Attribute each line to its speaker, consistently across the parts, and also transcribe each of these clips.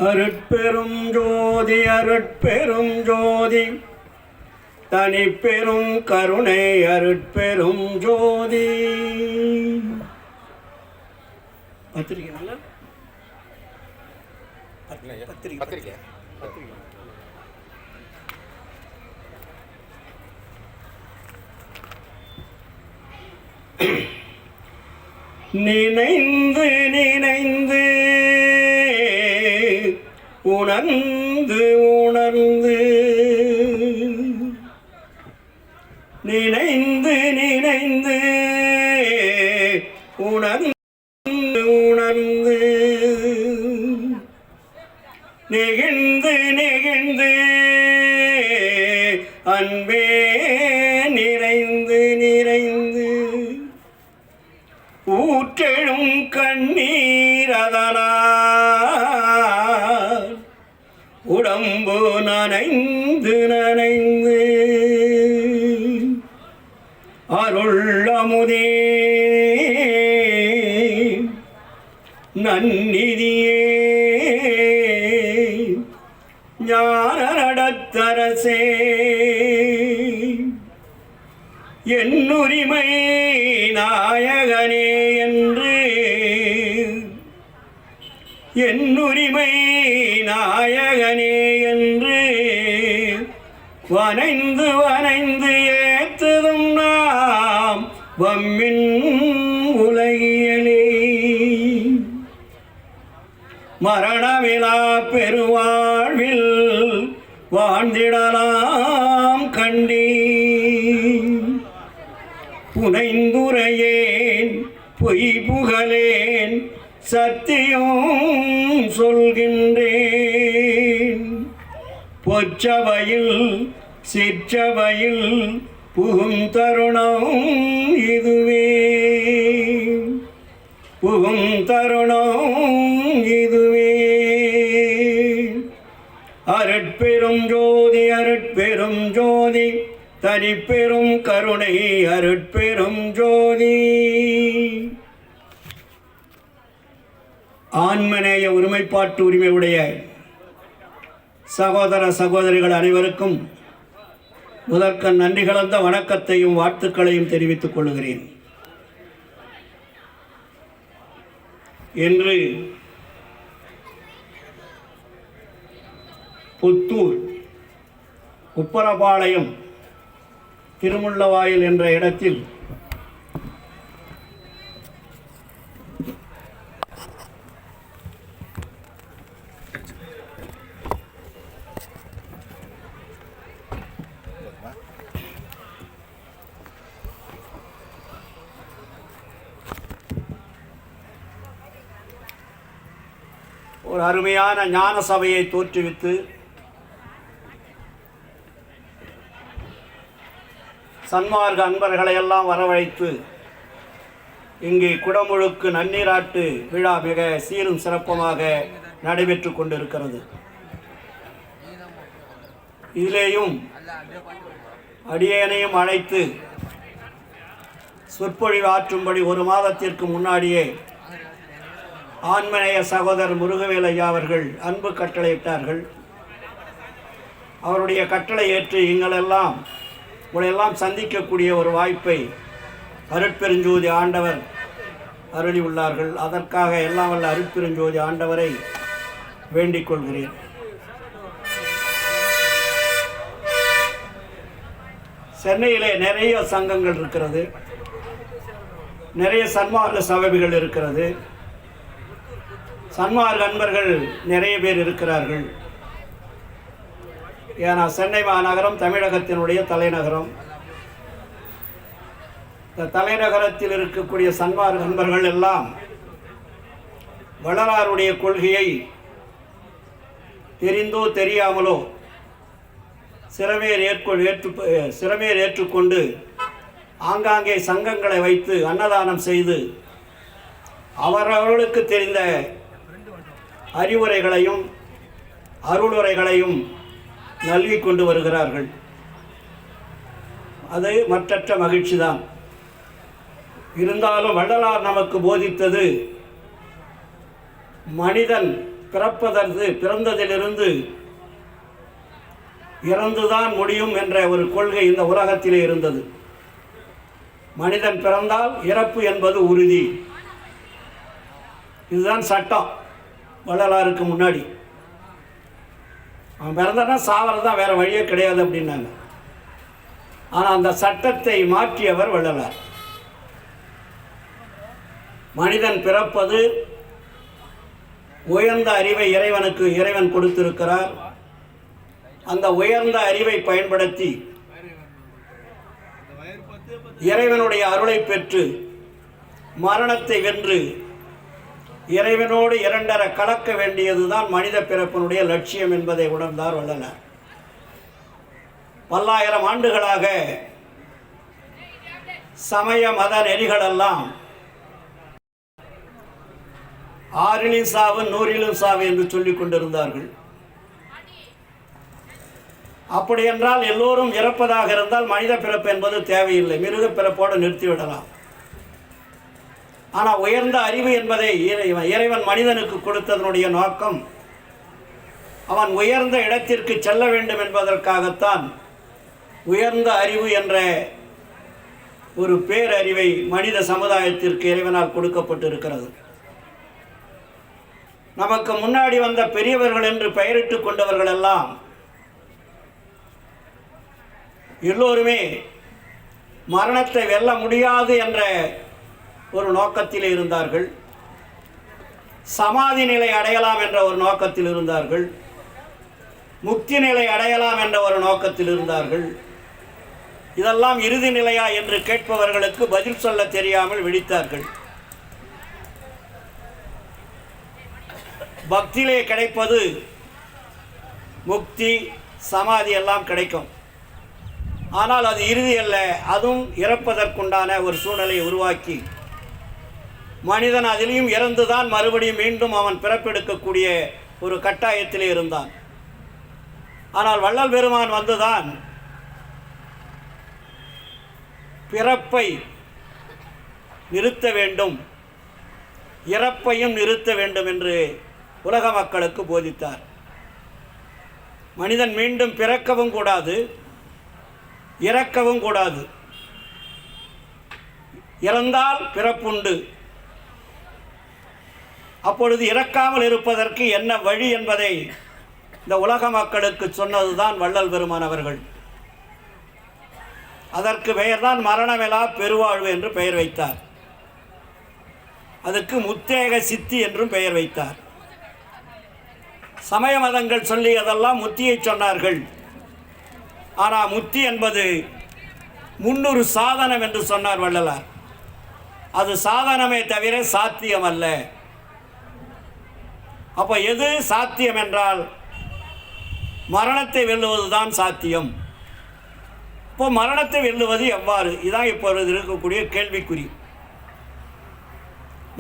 Speaker 1: அருட்பெரும் ஜோதி அருட்பெரும் ஜோதி தனிப்பெரும் கருணை அருட்பெரும் ஜோதி. பத்திரிக்கை பத்திரிக்கை நினைந்து நினைந்து உணர்ந்து உணர்ந்து நினைந்து நினைந்து உணர்ந்து உணர்ந்து நெகிழ்ந்து நெகிழ்ந்து அன்பே நிறைந்து நிறைந்து ஊற்றெழும் கண்ணீரதனால் உடம்பு நனைந்து நனைந்து அருள் அமுதே நன்னிதியே ஞான நடத்தரசே என்னுரிமை நாயகனே என்று என்னுரிமை நாயகனே என்று வனைந்து வனைந்து ஏத்துதும் நாம் வம்மின் உலகியலே மரணமிலா பெருவாழ்வில் வாழ்ந்திடலாம் கண்டே புனைந்துரையேன் பொய் புகழேன் சத்தியம் சொல்கின்றேன் பொச்சபையில் சிற்றபையில் புகும் தருணம் இதுவே புகும் தருணம் இதுவே. அருட்பெரும் ஜோதி அருட்பெரும் ஜோதி தனிப்பெரும் கருணை அருட்பெரும் ஜோதி. ஆன்மநேய ஒருமைப்பாட்டு உரிமை உடைய சகோதர சகோதரிகள் அனைவருக்கும் முதற்கண் நன்றி கலந்த வணக்கத்தையும் வாழ்த்துக்களையும் தெரிவித்துக் கொள்கிறேன். இன்று புத்தூர் உப்பரபாளையம் திருமுள்ளவாயில் என்ற இடத்தில் ஒரு அருமையான ஞான சபையை தோற்றுவித்து சன்மார்க்க அன்பர்களை எல்லாம் வரவழைத்து இங்கே குடமுழுக்கு நன்னீராட்டு விழா மிக சீரும் சிறப்புமாக நடைபெற்று கொண்டிருக்கிறது. இதிலேயும் அடியேனையும் அழைத்து சொற்பொழிவு ஆற்றும்படி ஒரு மாதத்திற்கு முன்னாடியே ஆன்மநேய சகோதரர் முருகவேல் ஐயா அவர்கள் அன்பு கட்டளையிட்டார்கள். அவருடைய கட்டளை ஏற்று உங்களெல்லாம் சந்திக்கக்கூடிய ஒரு வாய்ப்பை அருட்பெருஞ்சோதி ஆண்டவர் அருளி உள்ளார்கள். அதற்காக எல்லாம் வல்ல அருட்பெருஞ்சோதி ஆண்டவரை வேண்டிக் கொள்கிறேன். சென்னையிலே நிறைய சங்கங்கள் இருக்கிறது, நிறைய சன்மார்க்க சபைகள் இருக்கிறது, சன்மார்க்க அன்பர்கள் நிறைய பேர் இருக்கிறார்கள். ஏன்னா சென்னை மாநகரம் தமிழகத்தினுடைய தலைநகரம். இந்த தலைநகரத்தில் இருக்கக்கூடிய சன்மார்க்க அன்பர்கள் எல்லாம் வள்ளலாருடைய கொள்கையை தெரிந்தோ தெரியாமலோ சிறமேர் ஏற்றுக்கொண்டு ஆங்காங்கே சங்கங்களை வைத்து அன்னதானம் செய்து அவரவர்களுக்கு தெரிந்த அறிவுரைகளையும் அருளுரைகளையும் நல்கி கொண்டு வருகிறார்கள். அது மற்றற்ற மகிழ்ச்சி தான். இருந்தாலும் வள்ளலார் நமக்கு போதித்தது மனிதன் பிறந்ததிலிருந்து இறந்துதான் முடியும் என்ற ஒரு கொள்கை இந்த உலகத்திலே இருந்தது. மனிதன் பிறந்தால் இறப்பு என்பது உறுதி. இதுதான் சட்டம். வள்ளலாருக்கு முன்னாடி அவன் பிறந்தானா சாவறது தான், வேறு வழியே கிடையாது அப்படின்னாங்க. ஆனால் அந்த சட்டத்தை மாற்றியவர் வள்ளலார். மனிதன் பிறப்பது உயர்ந்த அறிவை இறைவன் கொடுத்திருக்கிறார். அந்த உயர்ந்த அறிவை பயன்படுத்தி இறைவனுடைய அருளை பெற்று மரணத்தை வென்று இறைவனோடு இரண்டர கலக்க வேண்டியதுதான் மனித பிறப்பினுடைய லட்சியம் என்பதை உணர்ந்தார் வள்ளலார். பல்லாயிரம் ஆண்டுகளாக சமய மத நெறிகளெல்லாம் ஆறிலும் சாவு நூறிலும் சாவு என்று சொல்லிக் கொண்டிருந்தார்கள். அப்படி என்றால் எல்லோரும் இறப்பதாக இருந்தால் மனித பிறப்பு என்பது தேவையில்லை, மிருக பிறப்போடு நிறுத்திவிடலாம். ஆனால் உயர்ந்த அறிவு என்பதை இறைவன் மனிதனுக்கு கொடுத்ததனுடைய நோக்கம் அவன் உயர்ந்த இடத்திற்கு செல்ல வேண்டும் என்பதற்காகத்தான் உயர்ந்த அறிவு என்ற ஒரு பேரறிவை மனித சமுதாயத்திற்கு இறைவனால் கொடுக்கப்பட்டிருக்கிறது. நமக்கு முன்னாடி வந்த பெரியவர்கள் என்று பெயரிட்டு கொண்டவர்கள் எல்லாம் எல்லோருமே மரணத்தை வெல்ல முடியாது என்ற ஒரு நோக்கத்தில் இருந்தார்கள். சமாதி நிலை அடையலாம் என்ற ஒரு நோக்கத்தில் இருந்தார்கள். முக்தி நிலை அடையலாம் என்ற ஒரு நோக்கத்தில் இருந்தார்கள். இதெல்லாம் இறுதி நிலையா என்று கேட்பவர்களுக்கு பதில் சொல்ல தெரியாமல் விழித்தார்கள். பக்தியிலே கிடைப்பது முக்தி, சமாதி எல்லாம் கிடைக்கும். ஆனால் அது இறுதி அல்ல. அதுவும் இறப்பதற்குண்டான ஒரு சூழ்நிலையை உருவாக்கி மனிதன் அதிலையும் இறந்துதான் மறுபடியும் மீண்டும் அவன் பிறப்பெடுக்கக்கூடிய ஒரு கட்டாயத்திலே இருந்தான். ஆனால் வள்ளல் பெருமான் வந்துதான் பிறப்பை நிறுத்த வேண்டும், இறப்பையும் நிறுத்த வேண்டும் என்று உலக மக்களுக்கு போதித்தார். மனிதன் மீண்டும் பிறக்கவும் கூடாது, இறக்கவும் கூடாது. இறந்தால் பிறப்புண்டு. அப்பொழுது இறக்காமல் இருப்பதற்கு என்ன வழி என்பதை இந்த உலக மக்களுக்கு சொன்னதுதான் வள்ளல் பெருமான் அவர்கள். அதற்கு பெயர்தான் மரணமிலா பெருவாழ்வு என்று பெயர் வைத்தார். அதுக்கு முத்தேக சித்தி என்றும் பெயர் வைத்தார். சமய மதங்கள் சொல்லியதெல்லாம் முத்தியை சொன்னார்கள். ஆனால் முத்தி என்பது முன்னொரு சாதனம் என்று சொன்னார் வள்ளலார். அது சாதனமே தவிர சாத்தியம் அல்ல. அப்போ எது சாத்தியம் என்றால் மரணத்தை வெல்லுவதுதான் சாத்தியம். இப்போ மரணத்தை வெல்லுவது எவ்வாறு? இதான் இப்பொழுது இருக்கக்கூடிய கேள்விக்குறி.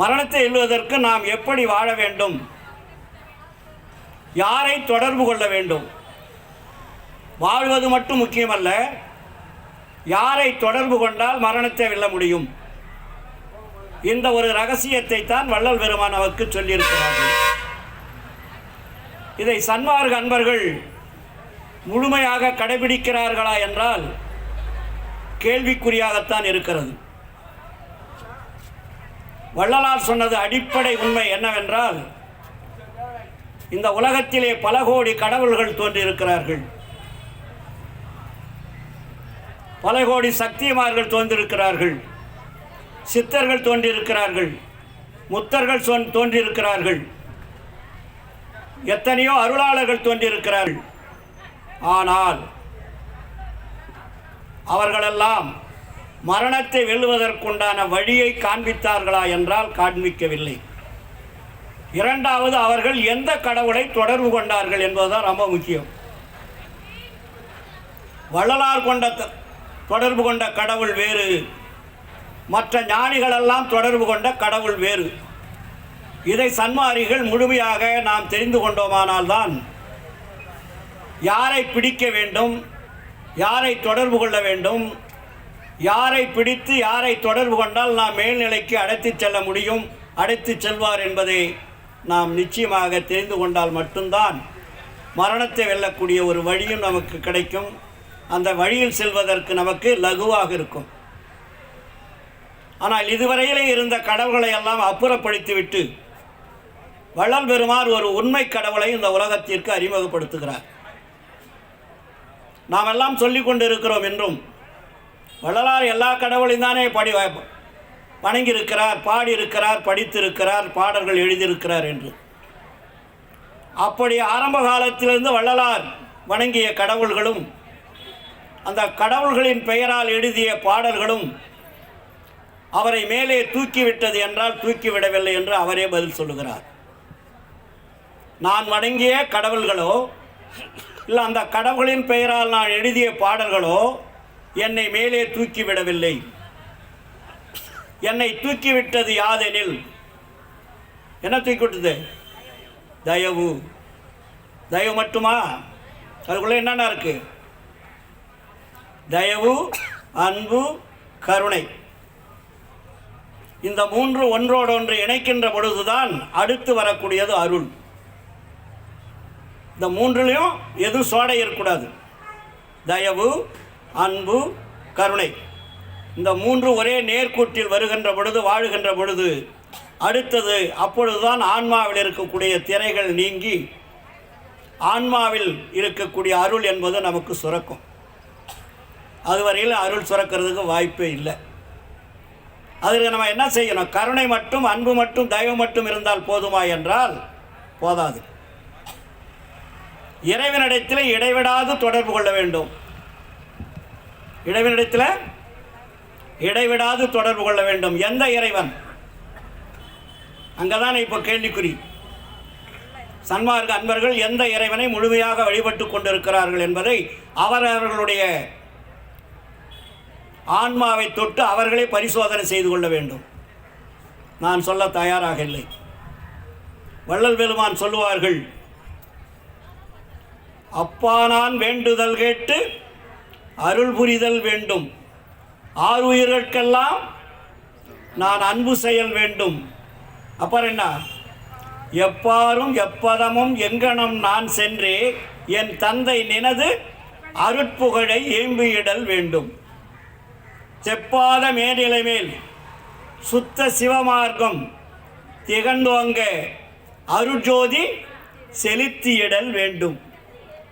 Speaker 1: மரணத்தை வெல்லுவதற்கு நாம் எப்படி வாழ வேண்டும்? யாரை தொடர்பு கொள்ள வேண்டும்? வாழ்வது மட்டும் முக்கியமல்ல, யாரை தொடர்பு கொண்டால் மரணத்தை வெல்ல முடியும்? இந்த ஒரு ரகசியத்தை தான் வள்ளல் பெருமான் அவருக்கு சொல்லியிருக்கிறார்கள். இதை சன்மார்க்க அன்பர்கள் முழுமையாக கடைபிடிக்கிறார்களா என்றால் கேள்விக்குறியாகத்தான் இருக்கிறது. வள்ளலார் சொன்னது அடிப்படை உண்மை என்னவென்றால், இந்த உலகத்திலே பல கோடி கடவுள்கள் தோன்றியிருக்கிறார்கள், பல கோடி சக்திமார்கள் தோன்றியிருக்கிறார்கள், சித்தர்கள் தோன்றியிருக்கிறார்கள், முத்தர்கள் தோன்றியிருக்கிறார்கள், எத்தனையோ அருளாளர்கள் தோன்றியிருக்கிறார்கள். ஆனால் அவர்களெல்லாம் மரணத்தை வெல்லுவதற்குண்டான வழியை காண்பித்தார்களா என்றால் காண்பிக்கவில்லை. இரண்டாவது, அவர்கள் எந்த கடவுளை தொடர்பு கொண்டார்கள் என்பதுதான் ரொம்ப முக்கியம். வள்ளலார் தொடர்பு கொண்ட கடவுள் வேறு, மற்ற ஞானிகளெல்லாம் தொடர்பு கொண்ட கடவுள் வேறு. இதை சன்மாரிகள் முழுமையாக நாம் தெரிந்து கொண்டோமானால்தான் யாரை பிடிக்க வேண்டும், யாரை தொடர்பு கொள்ள வேண்டும், யாரை பிடித்து யாரை தொடர்பு கொண்டால் நாம் மேல்நிலைக்கு அழைத்து செல்ல முடியும், அழைத்து செல்வார் என்பதை நாம் நிச்சயமாக தெரிந்து கொண்டால் மட்டும்தான் மரணத்தை வெல்லக்கூடிய ஒரு வழியும் நமக்கு கிடைக்கும். அந்த வழியில் செல்வதற்கு நமக்கு லகுவாக இருக்கும். ஆனால் இதுவரையிலே இருந்த கடவுள்களை எல்லாம் அப்புறப்படுத்திவிட்டு வள்ளல் பெருமான் ஒரு உண்மை கடவுளை இந்த உலகத்திற்கு அறிமுகப்படுத்துகிறார். நாம் எல்லாம் சொல்லிக் கொண்டு இருக்கிறோம் என்றும் வள்ளலார் எல்லா கடவுளையும் தானே வணங்கியிருக்கிறார், பாடியிருக்கிறார், படித்திருக்கிறார், பாடல்கள் எழுதியிருக்கிறார் என்று. அப்படி ஆரம்ப காலத்திலிருந்து வள்ளலார் வணங்கிய கடவுள்களும் அந்த கடவுள்களின் பெயரால் எழுதிய பாடல்களும் அவரை மேலே தூக்கிவிட்டது என்றால் தூக்கிவிடவில்லை என்று அவரே பதில் சொல்லுகிறார். நான் வணங்கிய கடவுள்களோ இல்லை அந்த கடவுளின் பெயரால் நான் எழுதிய பாடல்களோ என்னை மேலே தூக்கிவிடவில்லை. என்னை தூக்கிவிட்டது யாதெனில், என்ன தூக்கிவிட்டது? தயவு. தயவு மட்டுமா? அதுக்குள்ளே என்னென்ன இருக்கு? தயவு, அன்பு, கருணை. இந்த மூன்று ஒன்றோடொன்று இணைக்கின்ற பொழுதுதான் அடுத்து வரக்கூடியது அருள். இந்த மூன்றுலையும் எதுவும் சோடை இருக்கக்கூடாது. தயவு, அன்பு, கருணை, இந்த மூன்று ஒரே நேர்கூட்டில் வருகின்ற பொழுது, வாழுகின்ற பொழுது அடுத்தது அப்பொழுதுதான் ஆன்மாவில் இருக்கக்கூடிய திரைகள் நீங்கி ஆன்மாவில் இருக்கக்கூடிய அருள் என்பது நமக்கு சுரக்கும். அதுவரையில் அருள் சுரக்கிறதுக்கு வாய்ப்பே இல்லை. அதுக்கு நம்ம என்ன செய்யணும்? கருணை மட்டும், அன்பு மட்டும், தயவு மட்டும் இருந்தால் போதுமா என்றால் போதாது. இறைவனிடத்தில் இடைவிடாது தொடர்பு கொள்ள வேண்டும். இறைவனிடத்தில் இடைவிடாது தொடர்பு கொள்ள வேண்டும். எந்த இறைவன்? அங்கதான் இப்போ கேள்விக்குறி. சன்மார்க்க அன்பர்கள் எந்த இறைவனை முழுமையாக வழிபட்டு கொண்டிருக்கிறார்கள் என்பதை அவரவர்களுடைய ஆன்மாவை தொட்டு அவர்களே பரிசோதனை செய்து கொள்ள வேண்டும். நான் சொல்ல தயாராக இல்லை. வள்ளல் பெருமான் சொல்லுவார்கள், அப்பா நான் வேண்டுதல் கேட்டு அருள் புரிதல் வேண்டும், ஆறுயிர்களுக்கெல்லாம் நான் அன்பு செயல் வேண்டும். அப்புறம் என்ன? எப்பாரும் எப்பதமும் எங்கனம் நான் சென்றே என் தந்தை நினது அருட்புகழை ஏம்பியிடல் வேண்டும். செப்பாத மேனிலை மேல் சுத்த சிவமார்க்கம் திகழ்ந்தோங்க அருட்ஜோதி செலுத்தியிடல் வேண்டும்.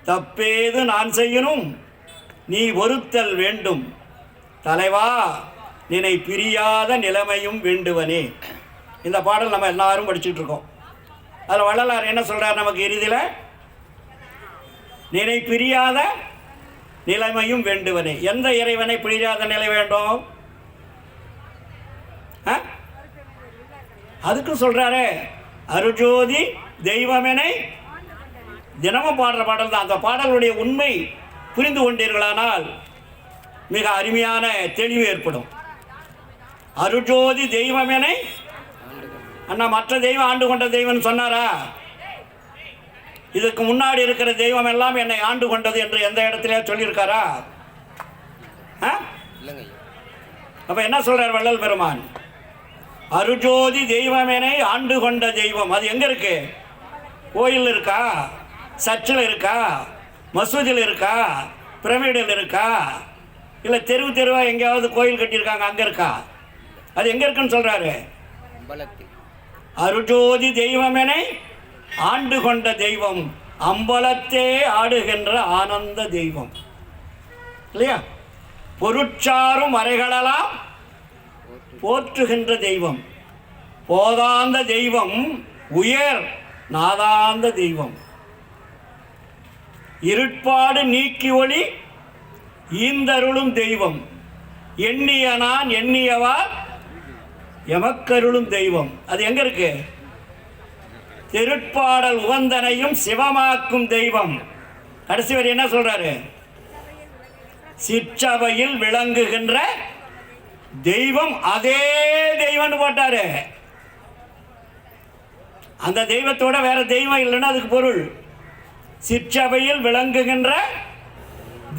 Speaker 1: தப்பேது நான் செய்யணும் நீ ஒருத்தல் வேண்டும், தலைவா நினை பிரியாத நிலைமையும் வேண்டுவனே. இந்த பாடல் நம்ம எல்லாரும் படிச்சுட்டு இருக்கோம். அதில் வள்ளலார் என்ன சொல்கிறார் நமக்கு இறுதியில்? நினை பிரியாத நிலைமையும் வேண்டுவனே. எந்த இறைவனை பிரியாத நிலை வேண்டும்? அதுக்கு சொல்கிறாரு அருஜோதி தெய்வமெனை. தினமும் பாடுற பாடல் தான். அந்த பாடலுடைய உண்மை புரிந்து கொண்டீர்களானால் மிக அருமையான தெளிவு ஏற்படும். அருஜோதி தெய்வமெனை. அண்ணா மற்ற தெய்வம் ஆண்டு கொண்ட தெய்வம்னு சொன்னாரா? இதுக்கு முன்னாடி இருக்கிற தெய்வம் எல்லாம் என்னை ஆண்டு கொண்டது என்று எந்த இடத்துல சொல்லியிருக்காரா? அப்ப என்ன சொல்றார் வள்ளல் பெருமான்? அருஜோதி தெய்வமெனை ஆண்டு கொண்ட தெய்வம். அது எங்க இருக்கு? கோயில் இருக்கா? சர்ச்சில் இருக்கா? மசூதியில் இருக்கா? பிரமிடில் இருக்கா? இல்லை தெருவு தெருவாக எங்கேயாவது கோயில் கட்டியிருக்காங்க, அங்கே இருக்கா? அது எங்கே இருக்குன்னு சொல்கிறாரு? அருஜோதி தெய்வமெனை ஆண்டு கொண்ட தெய்வம், அம்பலத்தே ஆடுகின்ற ஆனந்த தெய்வம். இல்லையா? பொருட்சாரும் மறைகளெல்லாம் போற்றுகின்ற தெய்வம், போதாந்த தெய்வம், உயர் நாதாந்த தெய்வம், இருட்பாடு நீக்கி ஒளி ஈந்தருளும் தெய்வம், எண்ணிய நான் எண்ணியவார் எமக்கருளும் தெய்வம். அது எங்க இருக்கு? திருட்பாடல் உவந்தனையும் சிவமாக்கும் தெய்வம். கடைசி வரை என்ன சொல்றாரு? சிற்றவையில் விளங்குகின்ற தெய்வம், அதே தெய்வம்னு போட்டாரு. அந்த தெய்வத்தோட வேற தெய்வம் இல்லைன்னா அதுக்கு பொருள் சிற்றவையில் விளங்குகின்ற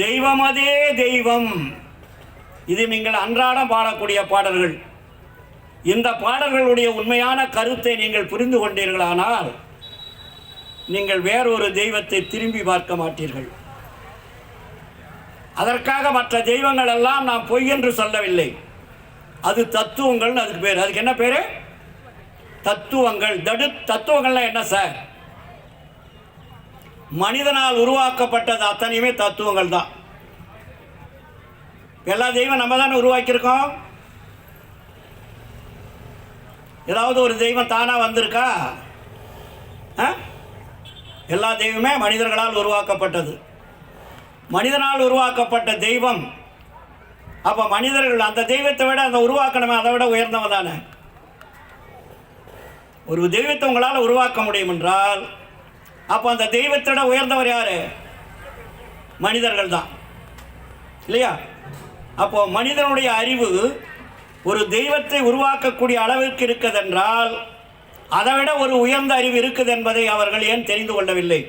Speaker 1: தெய்வம், அதே தெய்வம். இது நீங்கள் அன்றாடம் பாடக்கூடிய பாடல்கள். இந்த பாடல்களுடைய உண்மையான கருத்தை நீங்கள் புரிந்து கொண்டீர்களானால் நீங்கள் வேறொரு தெய்வத்தை திரும்பி பார்க்க மாட்டீர்கள். அதற்காக மற்ற தெய்வங்கள் எல்லாம் நாம் பொய் என்று சொல்லவில்லை. அது தத்துவங்கள், அதுக்கு பேர். அதுக்கு என்ன பேர்? தத்துவங்கள். தத்துவங்கள்லாம் என்ன சார்? மனிதனால் உருவாக்கப்பட்டது அத்தனையுமே தத்துவங்கள் தான். எல்லா தெய்வம் நம்ம தானே உருவாக்கியிருக்கோம். ஏதாவது ஒரு தெய்வம் தானாக வந்திருக்கா? எல்லா தெய்வமே மனிதர்களால் உருவாக்கப்பட்டது. மனிதனால் உருவாக்கப்பட்ட தெய்வம். அப்போ மனிதர்கள் அந்த தெய்வத்தை விட அந்த உருவாக்கணுமே, அதை விட உயர்ந்தவன் தானே. ஒரு தெய்வத்தை உங்களால் உருவாக்க முடியும் என்றால் அப்போ அந்த தெய்வத்தை விட உயர்ந்தவர் யார்? மனிதர்கள் தான், இல்லையா? அப்போ மனிதனுடைய அறிவு ஒரு தெய்வத்தை உருவாக்கக்கூடிய அளவிற்கு இருக்குதென்றால் அதை விட ஒரு உயர்ந்த அறிவு இருக்குது என்பதை அவர்கள் ஏன் தெரிந்து கொள்ளவில்லை?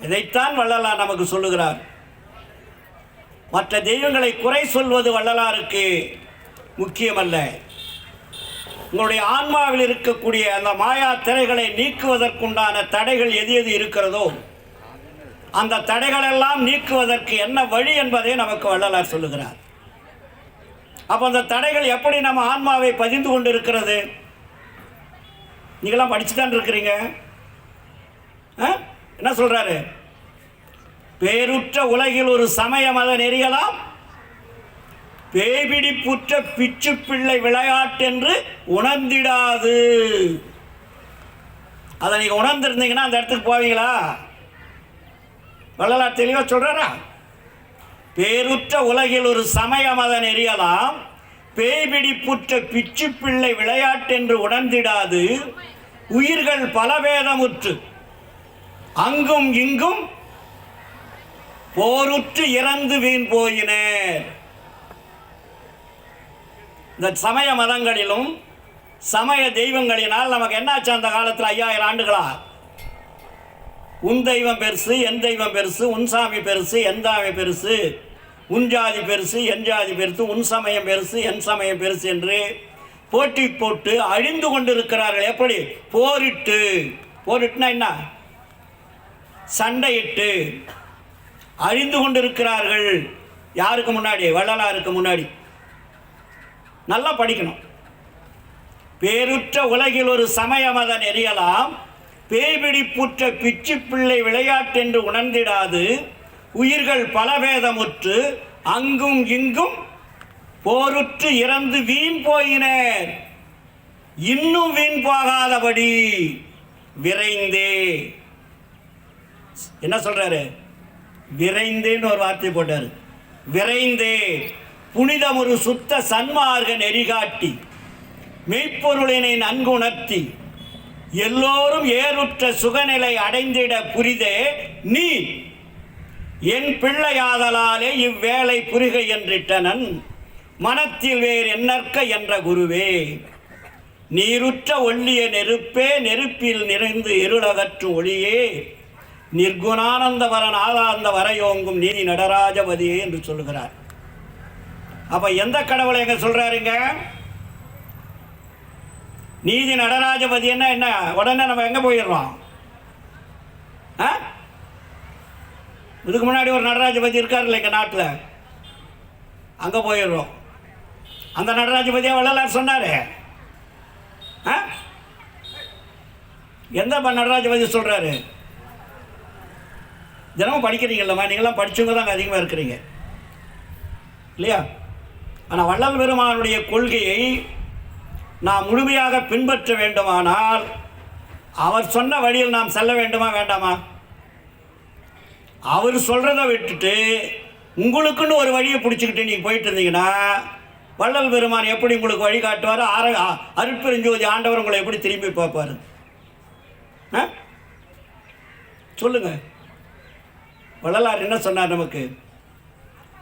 Speaker 1: இதைத்தான் வள்ளலார் நமக்கு சொல்லுகிறார். மற்ற தெய்வங்களை குறை சொல்வது வள்ளலாருக்கு முக்கியமல்ல. உங்களுடைய ஆன்மாவில் இருக்கக்கூடிய அந்த மாயா திரைகளை நீக்குவதற்குண்டான தடைகள் எது எது இருக்கிறதோ அந்த தடைகளெல்லாம் நீக்குவதற்கு என்ன வழி என்பதை நமக்கு வள்ளலார் சொல்லுகிறார். அப்போ அந்த தடைகள் எப்படி நம்ம ஆன்மாவை பதிந்து கொண்டு இருக்கிறது? நீங்களாம் படிச்சு தான் இருக்கிறீங்க. என்ன சொல்றாரு? பேருற்ற உலகில் ஒரு சமய மத நெறியலாம் பேய்பிடிப்புற்ற பிச்சு பிள்ளை விளையாட்டென்று உணர்ந்திடாது. அதை நீங்கள் உணர்ந்திருந்தீங்கன்னா அந்த இடத்துக்கு போவீங்களா? வள்ளலார் தெளிவாக சொல்கிறாரா? பேருற்ற உலகில் ஒரு சமய மத நெறியலாம் பேய்பிடிப்புற்ற பிச்சு பிள்ளை விளையாட்டென்று உணர்ந்திடாது. உயிர்கள் பலவேதமுற்று அங்கும் இங்கும் போருற்று இறந்து வீண் போயினர். இந்த சமய மதங்களிலும் சமய தெய்வங்களினால் நமக்கு என்னாச்சு? அந்த காலத்தில் 5000 ஆண்டுகளா உன் தெய்வம் பெருசு, என் தெய்வம் பெருசு, உன் சாமி பெருசு, என் சாமி பெருசு, உன் ஜாதி பெருசு, என் ஜாதி பெருசு, உன் சமயம் பெருசு, என் சமயம் பெருசு என்று போட்டி போட்டு அழிந்து கொண்டிருக்கிறார்கள். எப்படி? போரிட்டு. போரிட்டுனா என்ன? சண்டையிட்டு அழிந்து கொண்டிருக்கிறார்கள். யாருக்கு முன்னாடி? வள்ளலாருக்கு முன்னாடி. நல்லா படிக்கணும். பேருற்ற உலகில் ஒரு சமய மத நெறியலாம் பேய்பிடிப்புற்ற பிச்சு பிள்ளை விளையாட்டென்று உணர்ந்திடாது. உயிர்கள் பலவேதமுற்று அங்கும் இங்கும் போருற்று இறந்து வீண் போயினர். இன்னும் வீண் போகாதபடி விரைந்தே. என்ன சொல்றாரு? விரைந்தேன்னு ஒரு வார்த்தை போட்டார். விரைந்தே புனிதம் ஒரு சுத்த சன்மார்க்க நெறிகாட்டி மெய்ப்பொருளினை நன்குணர்த்தி எல்லோரும் ஏறுற்ற சுகநிலை அடைந்திட புரிதே நீ என் பிள்ளையாதலாலே இவ்வேளை புரிக என்றிட்டனன் மனத்தில் வேறு என்னற்க என்ற குருவே. நீருற்ற ஒள்ளிய நெருப்பே நெருப்பில் நிறைந்து இருளகற்றும் ஒளியே நிர்குணானந்தவரன் ஆதாந்த வரையோங்கும் நீதி நடராஜபதியே என்று சொல்லுகிறார். அப்ப எந்த கடவுளை எங்க சொல்றாருங்க? நீதி நடராஜபதி. என்ன உடனே நம்ம எங்க போயிடுறோம்? இதுக்கு முன்னாடி ஒரு நடராஜபதி இருக்காருல்ல எங்க நாட்டில், அங்க போயிடுறோம். அந்த நடராஜபதியா வள்ளலார் சொன்னாரு? எந்த நடராஜபதி சொல்றாரு? தினமும் படிக்கிறீங்கல்லம்மா, நீங்களாம் படிச்சவங்க தான் அதிகமாக இருக்கிறீங்க இல்லையா? ஆனால் வள்ளல் பெருமானுடைய கொள்கையை நாம் முழுமையாக பின்பற்ற வேண்டுமானால் அவர் சொன்ன வழியில் நாம் செல்ல வேண்டுமா வேண்டாமா? அவர் சொல்கிறத விட்டுட்டு உங்களுக்குன்னு ஒரு வழியை பிடிச்சிக்கிட்டு நீங்கள் போயிட்டு இருந்தீங்கன்னா வள்ளல் பெருமான் எப்படி உங்களுக்கு வழி காட்டுவார்? அருட்பெருஞ்சோதி ஆண்டவர் உங்களை எப்படி திரும்பி பார்ப்பார்? சொல்லுங்க. வள்ளலார் என்ன சொன்னார் நமக்கு?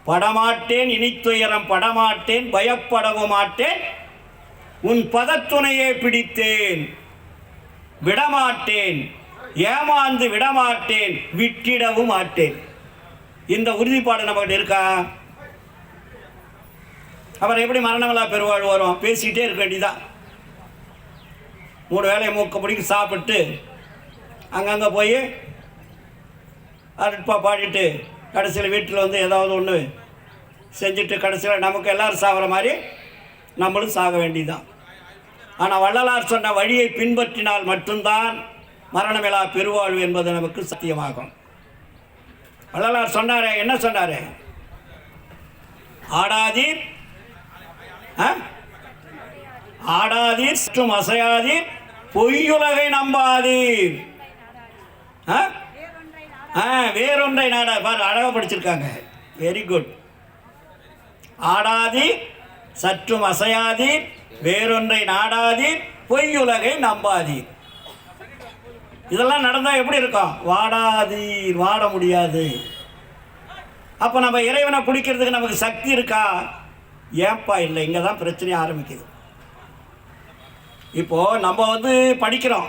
Speaker 1: படமாட்டேன் இனித்துயரம் படமாட்டேன் பயப்படவும் மாட்டேன் உன் பதத்துணையே பிடித்தேன் விடமாட்டேன் ஏமாந்து விடமாட்டேன் விட்டிடவும் மாட்டேன். இந்த உறுதிப்பாடு நம்மகிட்ட இருக்கா? அப்புறம் எப்படி மரணமில்லா பெருவாழ்வு வரும்? பேசிக்கிட்டே இருக்க வேண்டியதான். 3 வேளையை மூக்க பிடிக்க சாப்பிட்டு அங்கங்கே போய் அருட்பா பாடிட்டு கடைசியில் வீட்டில் வந்து ஏதாவது ஒன்று செஞ்சுட்டு கடைசியில் நமக்கு எல்லோரும் சாகிற மாதிரி நம்மளும் சாக வேண்டியதுதான். ஆனால் வள்ளலார் சொன்ன வழியை பின்பற்றினால் மட்டும்தான் மரணமில்லா பெருவாழ்வு என்பது நமக்கு சத்தியமாகும். வள்ளலார் சொன்னாரே, என்ன சொன்னார்? ஆடாதீர் ஆடாதீர் மற்றும் அசையாதீர், பொய்யுலகை நம்பாதீர், வேறொன்றை நாடா. பாரு, அழகாக படிச்சிருக்காங்க. Very good. ஆடாதீர், சற்றும் அசையாதீர், வேறொன்றை நாடாதீர், பொய்யுலகை நம்பாதீர். இதெல்லாம் நடந்தால் எப்படி இருக்கும்? வாடாதீர், வாட முடியாது. அப்போ நம்ம இறைவனை பிடிக்கிறதுக்கு நமக்கு சக்தி இருக்கா? ஏப்பா இல்லை. இங்கே தான் பிரச்சனையே ஆரம்பிக்குது. இப்போது நம்ம வந்து படிக்கிறோம்,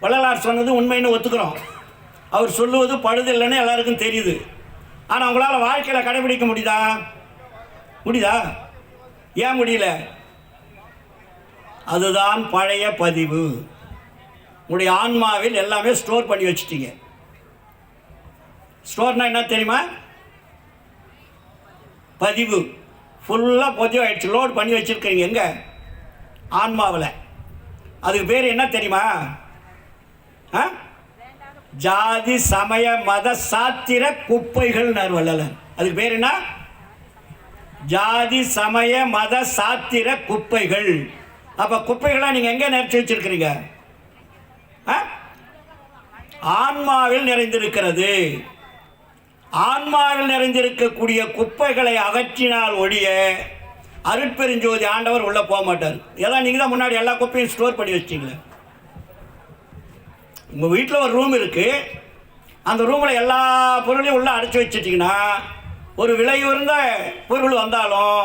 Speaker 1: வள்ளலார் சொன்னது உண்மைன்னு ஒத்துக்கிறோம், அவர் சொல்லுவது பழுதில்லைன்னு எல்லாருக்கும் தெரியுது. ஆனால் உங்களால் வாழ்க்கையில் கடைபிடிக்க முடியுதா? ஏன் முடியல? அதுதான் பழைய பதிவு. உங்களுடைய ஆன்மாவில் எல்லாமே ஸ்டோர் பண்ணி வச்சுட்டீங்க. ஸ்டோர்னா என்ன தெரியுமா? பதிவு ஃபுல்லாக பதிவு ஆகிடுச்சு, லோட் பண்ணி வச்சுருக்கீங்க. எங்கே? ஆன்மாவில். அதுக்கு பேர் என்ன தெரியுமா? ஜாதி சமய மத சாத்திர குப்பைகள் வள்ளலார். அதுக்கு பேர் என்ன? ஜாதி சமய மத சாத்திர குப்பைகள். அப்போ குப்பைகளாக நீங்கள் எங்கே நிறுத்தி வச்சிருக்கிறீங்க? ஆன்மாவில் நிறைந்திருக்கிறது. ஆன்மாவில் நிறைந்திருக்கக்கூடிய குப்பைகளை அகற்றினால் ஒழிய அருட்பெருஞ்சோதி ஆண்டவர் உள்ளே போக மாட்டார். ஏதாவது நீங்கள் தான் முன்னாடி எல்லா குப்பையும் ஸ்டோர் பண்ணி வச்சிட்டீங்களே. உங்கள் வீட்டில் ஒரு ரூம் இருக்குது, அந்த ரூமில் எல்லா பொருளையும் உள்ளே அடைச்சி வச்சிட்டிங்கன்னா ஒரு விலை உயர்ந்த பொருள் வந்தாலும்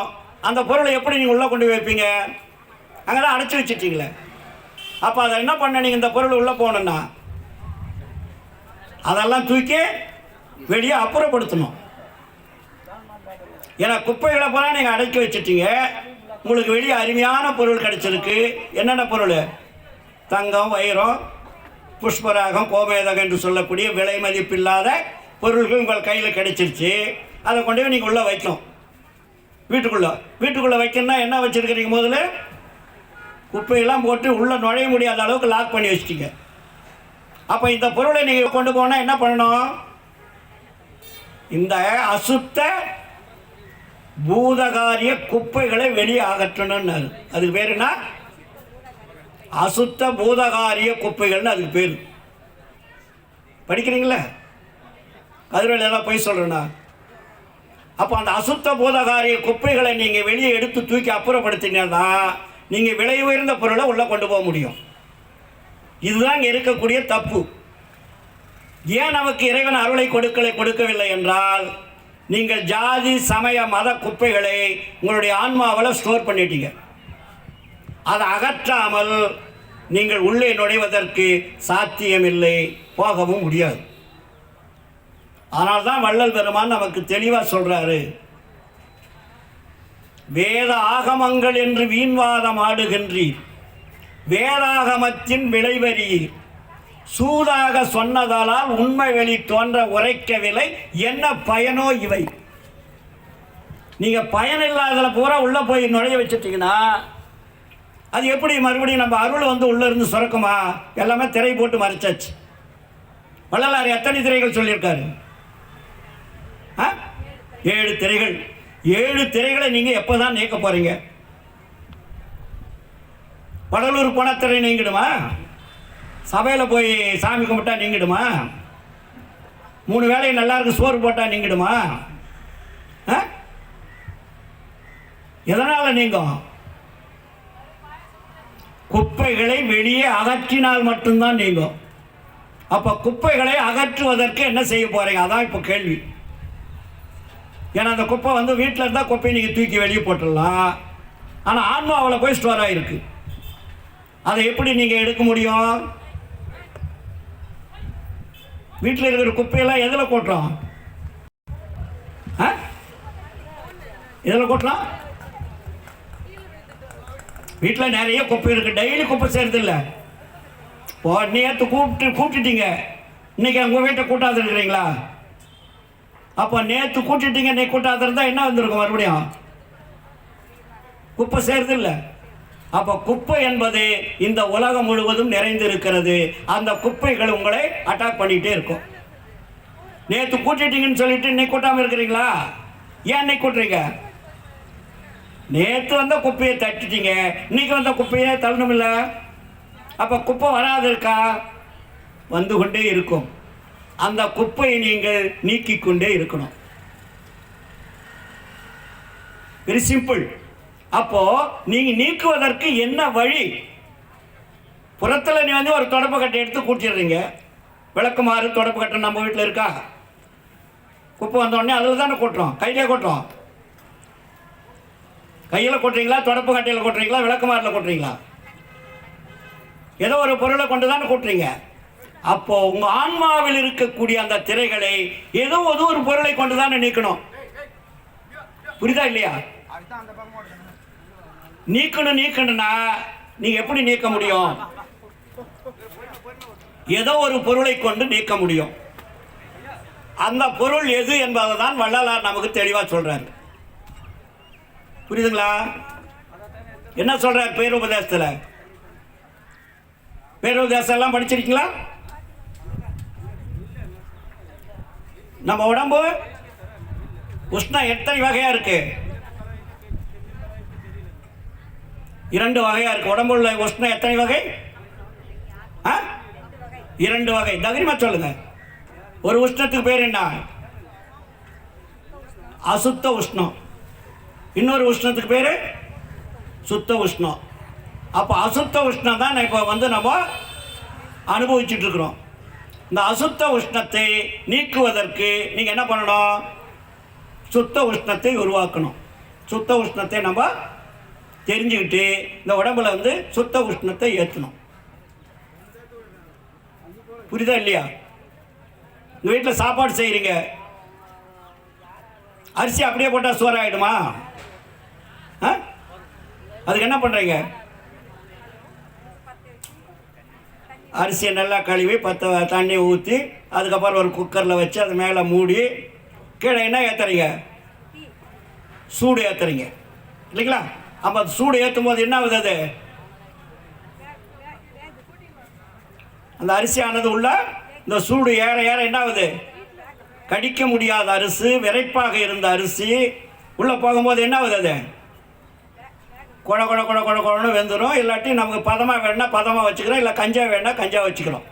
Speaker 1: அந்த பொருளை எப்படி நீங்கள் உள்ளே கொண்டு வைப்பீங்க? அங்கே தான் அடைச்சி வச்சிட்டிங்களே. அப்போ அதை என்ன பண்ண? நீங்கள் இந்த பொருள் உள்ளே போகணுன்னா அதெல்லாம் தூக்கி வெளியே அப்புறப்படுத்தணும். ஏன்னா குப்பைகளை போல நீங்கள் அடக்கி வச்சுட்டீங்க. உங்களுக்கு வெளியே அருமையான பொருள் கிடைச்சிருக்கு. என்னென்ன பொருள்? தங்கம், வைரம், புஷ்பராகம், கோமேதகம் என்று சொல்லக்கூடிய விலை மதிப்பில்லாத பொருள்கள் உங்கள் கையில் கிடைச்சிருச்சு. அதை கொண்டு போய் நீங்கள் உள்ளே வைக்கணும். வீட்டுக்குள்ளே வைக்கணும்னா என்ன வச்சுருக்கிறீங்க? முதல்ல குப்பையெல்லாம் போட்டு உள்ளே நுழைய முடியாத அளவுக்கு லாக் பண்ணி வச்சிட்டீங்க. அப்போ இந்த பொருளை நீங்கள் கொண்டு போனால் என்ன பண்ணணும்? இந்த அசுத்த பூதகாரிய குப்பைகளை வெளியே அகற்றணும்னு. அதுக்கு பேர் என்ன? அசுத்த பூதகாரிய குப்பைகள்னு அதுக்கு பேர். படிக்கிறீங்களா? கதிரவேல் ஏதாவது போய் சொல்கிறேன்னா? அப்போ அந்த அசுத்த பூதகாரிய குப்பைகளை நீங்கள் வெளியே எடுத்து தூக்கி அப்புறப்படுத்தினா நீங்கள் விலை உயர்ந்த பொருளை உள்ளே கொண்டு போக முடியும். இதுதான் இங்கே இருக்கக்கூடிய தப்பு. ஏன் நமக்கு இறைவன் அருளை கொடுக்கவில்லை என்றால், நீங்கள் ஜாதி சமய மத குப்பைகளை உங்களுடைய ஆன்மாவில் ஸ்டோர் பண்ணிட்டீங்க. அதை அகற்றாமல் நீங்கள் உள்ளே நுழைவதற்கு சாத்தியமில்லை, போகவும் முடியாது. ஆனால் தான் வள்ளல் பெருமான் நமக்கு தெளிவாக சொல்கிறாரு, வேத ஆகமங்கள் என்று வீண்வாதம் ஆடுகின்றீர், வேதாகமத்தின் விளைவறீர், சூதாக சொன்னதால் உண்மை வெளி தோன்ற உரைக்கவில்லை, என்ன பயனோ இவை. நீங்கள் பயனில்லாததில் பூரா உள்ளே போய் நுழைய வச்சுட்டிங்கன்னா அது எப்படி மறுபடியும் நம்ம அருள் வந்து உள்ளே இருந்து சுரக்குமா? எல்லாமே திரை போட்டு மறைச்சாச்சு. வள்ளலார் எத்தனை திரைகள் சொல்லியிருக்காரு? 7 திரைகள். 7 திரைகளை நீங்கள் எப்போ தான் நீக்க போகிறீங்க? வடலூர் போன திரை நீங்கிடுமா? சபையில் போய் சாமி கும்பிட்டா நீங்கிடுமா? 3 வேளையும் நல்லா இருக்கு சோறு போட்டால் நீங்கிடுமா? எதனால் நீங்கும்? குப்பைகளை வெளியே அகற்றினால் மட்டும்தான் நீங்கும். அப்போ குப்பைகளை அகற்றுவதற்கு என்ன செய்ய போகிறீங்க? அதான் இப்போ கேள்வி. ஏன்னா அந்த குப்பை வந்து வீட்டில் இருந்தால் குப்பையை நீங்கள் தூக்கி வெளியே போட்டுடலாம். ஆனால் ஆன்மாவில் போய் ஸ்டோர் ஆகிருக்கு. அதை எப்படி நீங்கள் எடுக்க முடியும்? வீட்டில் இருக்கிற குப்பையெல்லாம் எதில் கொட்டுறோம்? எதில் கொட்டுறோம்? வீட்டில் நிறைய குப்பை இருக்குது, டெய்லி குப்பை செய்கிறது இல்லை. இப்போ நேற்று கூப்பிட்டுட்டீங்க, இன்றைக்கி உங்கள் வீட்டை கூட்டாது இருக்கிறீங்களா? அப்போ நேற்று கூட்டிட்டீங்க, இன்னைக்கு கூட்டாது இருந்தால் என்ன வந்திருக்கும்? மறுபடியும் குப்பை செய்கிறது இல்லை. அப்போ குப்பை என்பது இந்த உலகம் முழுவதும் நிறைந்து இருக்கிறது. அந்த குப்பைகள் உங்களை அட்டாக் பண்ணிகிட்டே இருக்கும். நேற்று கூட்டிட்டீங்கன்னு சொல்லிட்டு இன்னைக்கு கூட்டாமல் இருக்கிறீங்களா? ஏன் இன்னைக்கு கூட்டுறீங்க? நேற்று வந்த குப்பையை தட்டிட்டீங்க, இன்னைக்கு வந்த குப்பையை தள்ளணும் இல்லை. அப்போ குப்பை வராது இருக்கா? வந்து கொண்டே இருக்கும். அந்த குப்பையை நீங்கள் நீக்கிக் கொண்டே இருக்கணும். Very simple. அப்போ நீங்க நீக்குவதற்கு என்ன வழி? புறத்தில் நீ வந்து ஒரு தொடப்பு கட்டை எடுத்து கூட்டிடுறீங்க. விளக்குமாறு தொடப்பு கட்டை நம்ம வீட்டில் இருக்கா? குப்பை வந்தோடனே அதில் தானே கூட்டுறோம், கையிலே கூட்டுறோம். கையில் கொட்டுறீங்களா, தொடப்பு கட்டையில் கொட்டுறீங்களா, விளக்குமாறில் கொட்டுறீங்களா? ஏதோ ஒரு பொருளை கொண்டு தானே கூட்டுறீங்க. அப்போ உங்க ஆன்மாவில் இருக்கக்கூடிய அந்த திரைகளை ஏதோ ஒரு பொருளை கொண்டு தானே நீக்கணும். புரியுதா இல்லையா? நீக்கணும்னா நீங்க எப்படி நீக்க முடியும்? ஏதோ ஒரு பொருளை கொண்டு நீக்க முடியும். அந்த பொருள் எது என்பதை தான் வள்ளலார் நமக்கு தெளிவா சொல்றாரு. புரியுதுங்களா? என்ன சொல்றார் பேருபதேசத்துல? பேருபதேசம் எல்லாம் படிச்சிருக்கீங்களா? நம்ம உடம்பு உஷ்ணம் எத்தனை வகையா இருக்கு? 2 வகையா இருக்கு. உடம்புள்ள உஷ்ணம் எத்தனை வகை? 2 வகை. தைரியமா சொல்லுங்க. ஒரு உஷ்ணத்துக்கு பேர் என்ன? அசுத்த உஷ்ணம். இன்னொரு உஷ்ணத்துக்கு பேரு சுத்த உஷ்ணம். அப்போ அசுத்த உஷ்ணம் தான் இப்போ வந்து நம்ம அனுபவிச்சுட்டு இருக்கிறோம். இந்த அசுத்த உஷ்ணத்தை நீக்குவதற்கு நீங்கள் என்ன பண்ணணும்? சுத்த உஷ்ணத்தை உருவாக்கணும். சுத்த உஷ்ணத்தை நம்ம தெரிஞ்சுக்கிட்டு இந்த உடம்புல வந்து சுத்த உஷ்ணத்தை ஏற்றணும். புரியுதா இல்லையா? உங்கள் வீட்டில் சாப்பாடு செய்கிறீங்க, அரிசி அப்படியே போட்டால் சோறாயிடுமா? அதுக்கு என்ன பண்ணுறீங்க? அரிசியை நல்லா கழுவி தண்ணி ஊற்றி அதுக்கப்புறம் ஒரு குக்கரில் வச்சு அது மேலே மூடி கீழே என்ன ஏற்றுறீங்க? சூடு ஏற்றுறீங்க இல்லைங்களா? அப்போ அது சூடு ஏற்றும் போது என்ன ஆகுது? அது அந்த அரிசி ஆனது உள்ள இந்த சூடு ஏற ஏற என்ன ஆகுது? கடிக்க முடியாத அரிசி, விரைப்பாக இருந்த அரிசி உள்ளே போகும்போது என்ன ஆகுது? அது குழ குழ குழ குழ குழன்னு வெந்துடும். இல்லாட்டி நமக்கு பதமாக வேணா பதமாக வச்சுக்கிறோம், இல்லை கஞ்சா வேணா கஞ்சா வச்சுக்கிறோம்.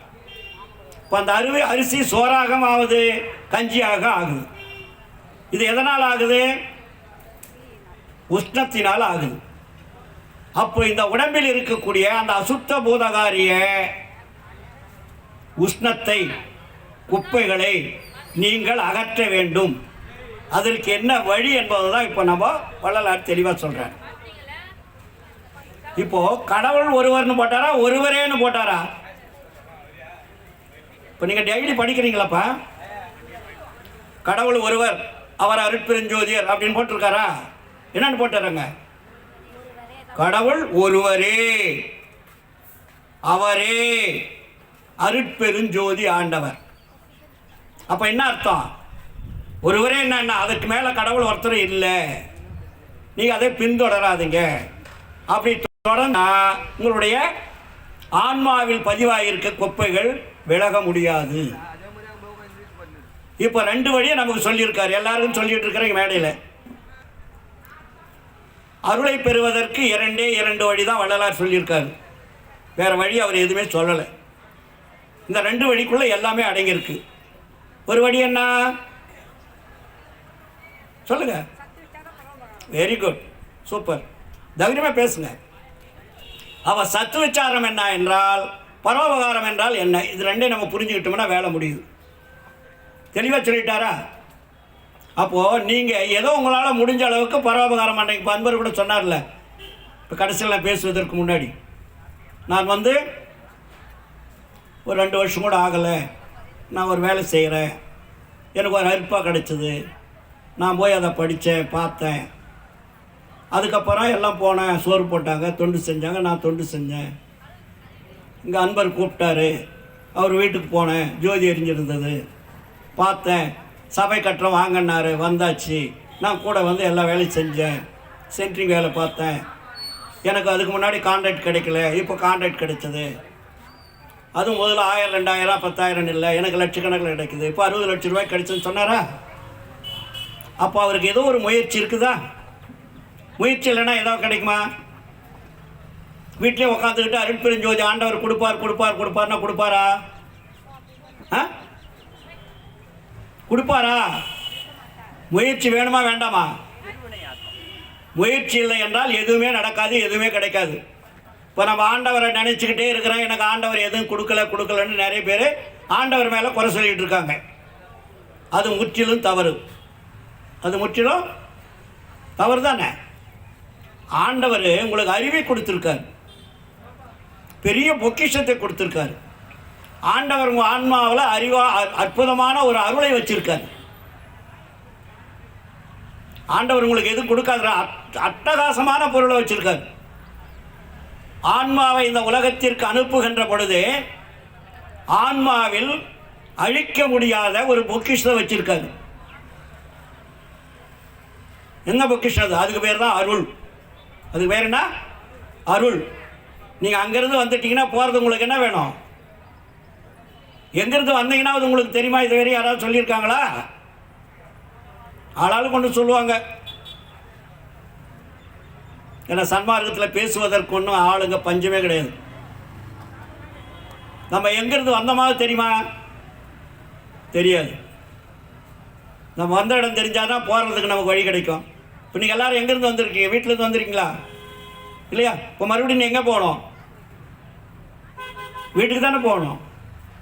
Speaker 1: இப்போ அந்த அரிசி சோறாக ஆகுது, கஞ்சியாக ஆகுது. இது எதனால் ஆகுது? உஷ்ணத்தினால் ஆகுது. அப்போ இந்த உடம்பில் இருக்கக்கூடிய அந்த அசுத்த பூதகாரிய உஷ்ணத்தை, குப்பைகளை நீங்கள் அகற்ற வேண்டும். அதற்கு என்ன வழி என்பதுதான் இப்போ நம்ம வள்ளலார் தெளிவாக சொல்கிறேன். இப்போ கடவுள் ஒருவர்னு போட்டாரா, ஒருவரேன்னு போட்டாரா? இப்போ நீங்கள் டெய்லி படிக்கிறீங்களாப்பா, கடவுள் ஒருவர், அவர் அருட்பெருஞ்சோதியர் அப்படின்னு போட்டிருக்காரா? என்னன்னு போட்டாருங்க? கடவுள் ஒருவரே, அவரே அருட்பெருஞ்சோதி ஆண்டவர். அப்போ என்ன அர்த்தம்? ஒருவரே என்ன, அதுக்கு மேலே கடவுள் ஒருத்தர் இல்லை, நீங்கள் அதை பின்தொடராதீங்க. அப்படி தொடர்ந்தா உங்களுடைய ஆன்மாவில் பதிவாயிருக்க குப்பைகள் விலக முடியாது. இப்போ 2 வழியை நமக்கு சொல்லியிருக்காரு, எல்லாருக்கும் சொல்லிட்டு இருக்கிற மேடையில். அருளை பெறுவதற்கு 2 வழி தான் வள்ளலார் சொல்லியிருக்காரு. வேற வழி அவர் எதுவுமே சொல்லலை. இந்த 2 வழிக்குள்ள எல்லாமே அடங்கியிருக்கு. ஒரு வழி என்ன சொல்லுங்க? வெரி குட், சூப்பர், தைரியமா பேசுங்க. அவ சத்து விசாரம் என்ன என்றால், பரோபகாரம் என்றால் என்ன, இது 2 நம்ம புரிஞ்சுக்கிட்டோம்னா வேலை முடியுது. தெளிவாக சொல்லிட்டாரா? அப்போது நீங்கள் ஏதோ உங்களால் முடிஞ்ச அளவுக்கு பரோபகாரம் அன்றைக்கு பண்பர் கூட சொன்னார்ல, இப்போ கடைசியில் நான் பேசுவதற்கு முன்னாடி நான் வந்து ஒரு 2 வருஷம் கூட ஆகலை, நான் ஒரு வேலை செய்கிறேன், எனக்கு ஒரு அருப்பாக கிடச்சிது, நான் போய் அதை படித்தேன், பார்த்தேன், அதுக்கப்புறம் எல்லாம் போனேன், சோறு போட்டாங்க, தொண்டு செஞ்சாங்க, நான் தொண்டு செஞ்சேன். இங்கே அன்பர் கூப்பிட்டாரு, அவர் வீட்டுக்கு போனேன், ஜோதி எரிஞ்சிருந்தது, பார்த்தேன், சபை கட்டுறோம் வாங்கினாரு, வந்தாச்சு. நான் கூட வந்து எல்லா வேலையும் செஞ்சேன், சென்ட்ரிங் வேலை பார்த்தேன். எனக்கு அதுக்கு முன்னாடி கான்ட்ராக்ட் கிடைக்கல, இப்போ கான்ட்ராக்ட் கிடைச்சது. அதுவும் முதல்ல 1000 2000 10,000 இல்லை, எனக்கு லட்சக்கணக்கில் கிடைக்குது. இப்போ 60 லட்ச ரூபாய் கிடைச்சதுன்னு சொன்னாரா? அப்போ அவருக்கு ஏதோ ஒரு முயற்சி இருக்குதா? முயற்சி இல்லைன்னா ஏதோ கிடைக்குமா? வீட்டிலே உட்காந்துக்கிட்டு அருட்பெருஞ்சோதி ஆண்டவர் கொடுப்பார் கொடுப்பார் கொடுப்பார்னா கொடுப்பாரா? கொடுப்பாரா? முயற்சி வேணுமா வேண்டாமா? முயற்சி இல்லை என்றால் எதுவுமே நடக்காது, எதுவுமே கிடைக்காது. இப்போ நம்ம ஆண்டவரை நினச்சிக்கிட்டே இருக்கிறோம், எனக்கு ஆண்டவர் எதுவும் கொடுக்கலன்னு நிறைய பேர் ஆண்டவர் மேலே குறை சொல்லிகிட்டு இருக்காங்க. அது முற்றிலும் தவறு. அது முற்றிலும் தவறு தானே. ஆண்டவர் உங்களுக்கு அறிவை கொடுத்துருக்கார், பெரிய பொக்கிஷத்தை கொடுத்துருக்காரு. ஆண்டவர் உங்கள் ஆன்மாவில் அற்புதமான ஒரு அருளை வச்சிருக்காரு. ஆண்டவர் உங்களுக்கு எதுவும் கொடுக்காத அட்டகாசமான பொருளை வச்சிருக்காரு. ஆன்மாவை இந்த உலகத்திற்கு அனுப்புகின்ற பொழுது ஆன்மாவில் அழிக்க முடியாத ஒரு பொக்கிஷத்தை வச்சிருக்காரு. என்ன பொக்கிஷம் அது? அதுக்கு பேர் தான் அருள். அதுக்கு பேர் என்ன? அருள். நீங்கள் அங்கேருந்து வந்துட்டீங்கன்னா போகிறது உங்களுக்கு என்ன வேணும்? எங்கேருந்து வந்தீங்கன்னா அது உங்களுக்கு தெரியுமா? இதுவரை யாராவது சொல்லியிருக்காங்களா? ஆளாலும் கொண்டு சொல்லுவாங்க. ஏன்னா சன்மார்க்கத்தில் பேசுவதற்கு ஒன்றும் ஆளுங்க பஞ்சமே கிடையாது. நம்ம எங்கேருந்து வந்த மாதிரி தெரியுமா? தெரியாது. நம்ம வந்த இடம் தெரிஞ்சால் தான் போகிறதுக்கு நமக்கு வழி கிடைக்கும். இப்போ நீங்கள் எல்லோரும் எங்கேருந்து வந்திருக்கீங்க? வீட்டிலேருந்து வந்துருக்கீங்களா இல்லையா? இப்போ மறுபடியும் நீங்கள் எங்கே போகணும்? வீட்டுக்கு தானே போகணும்.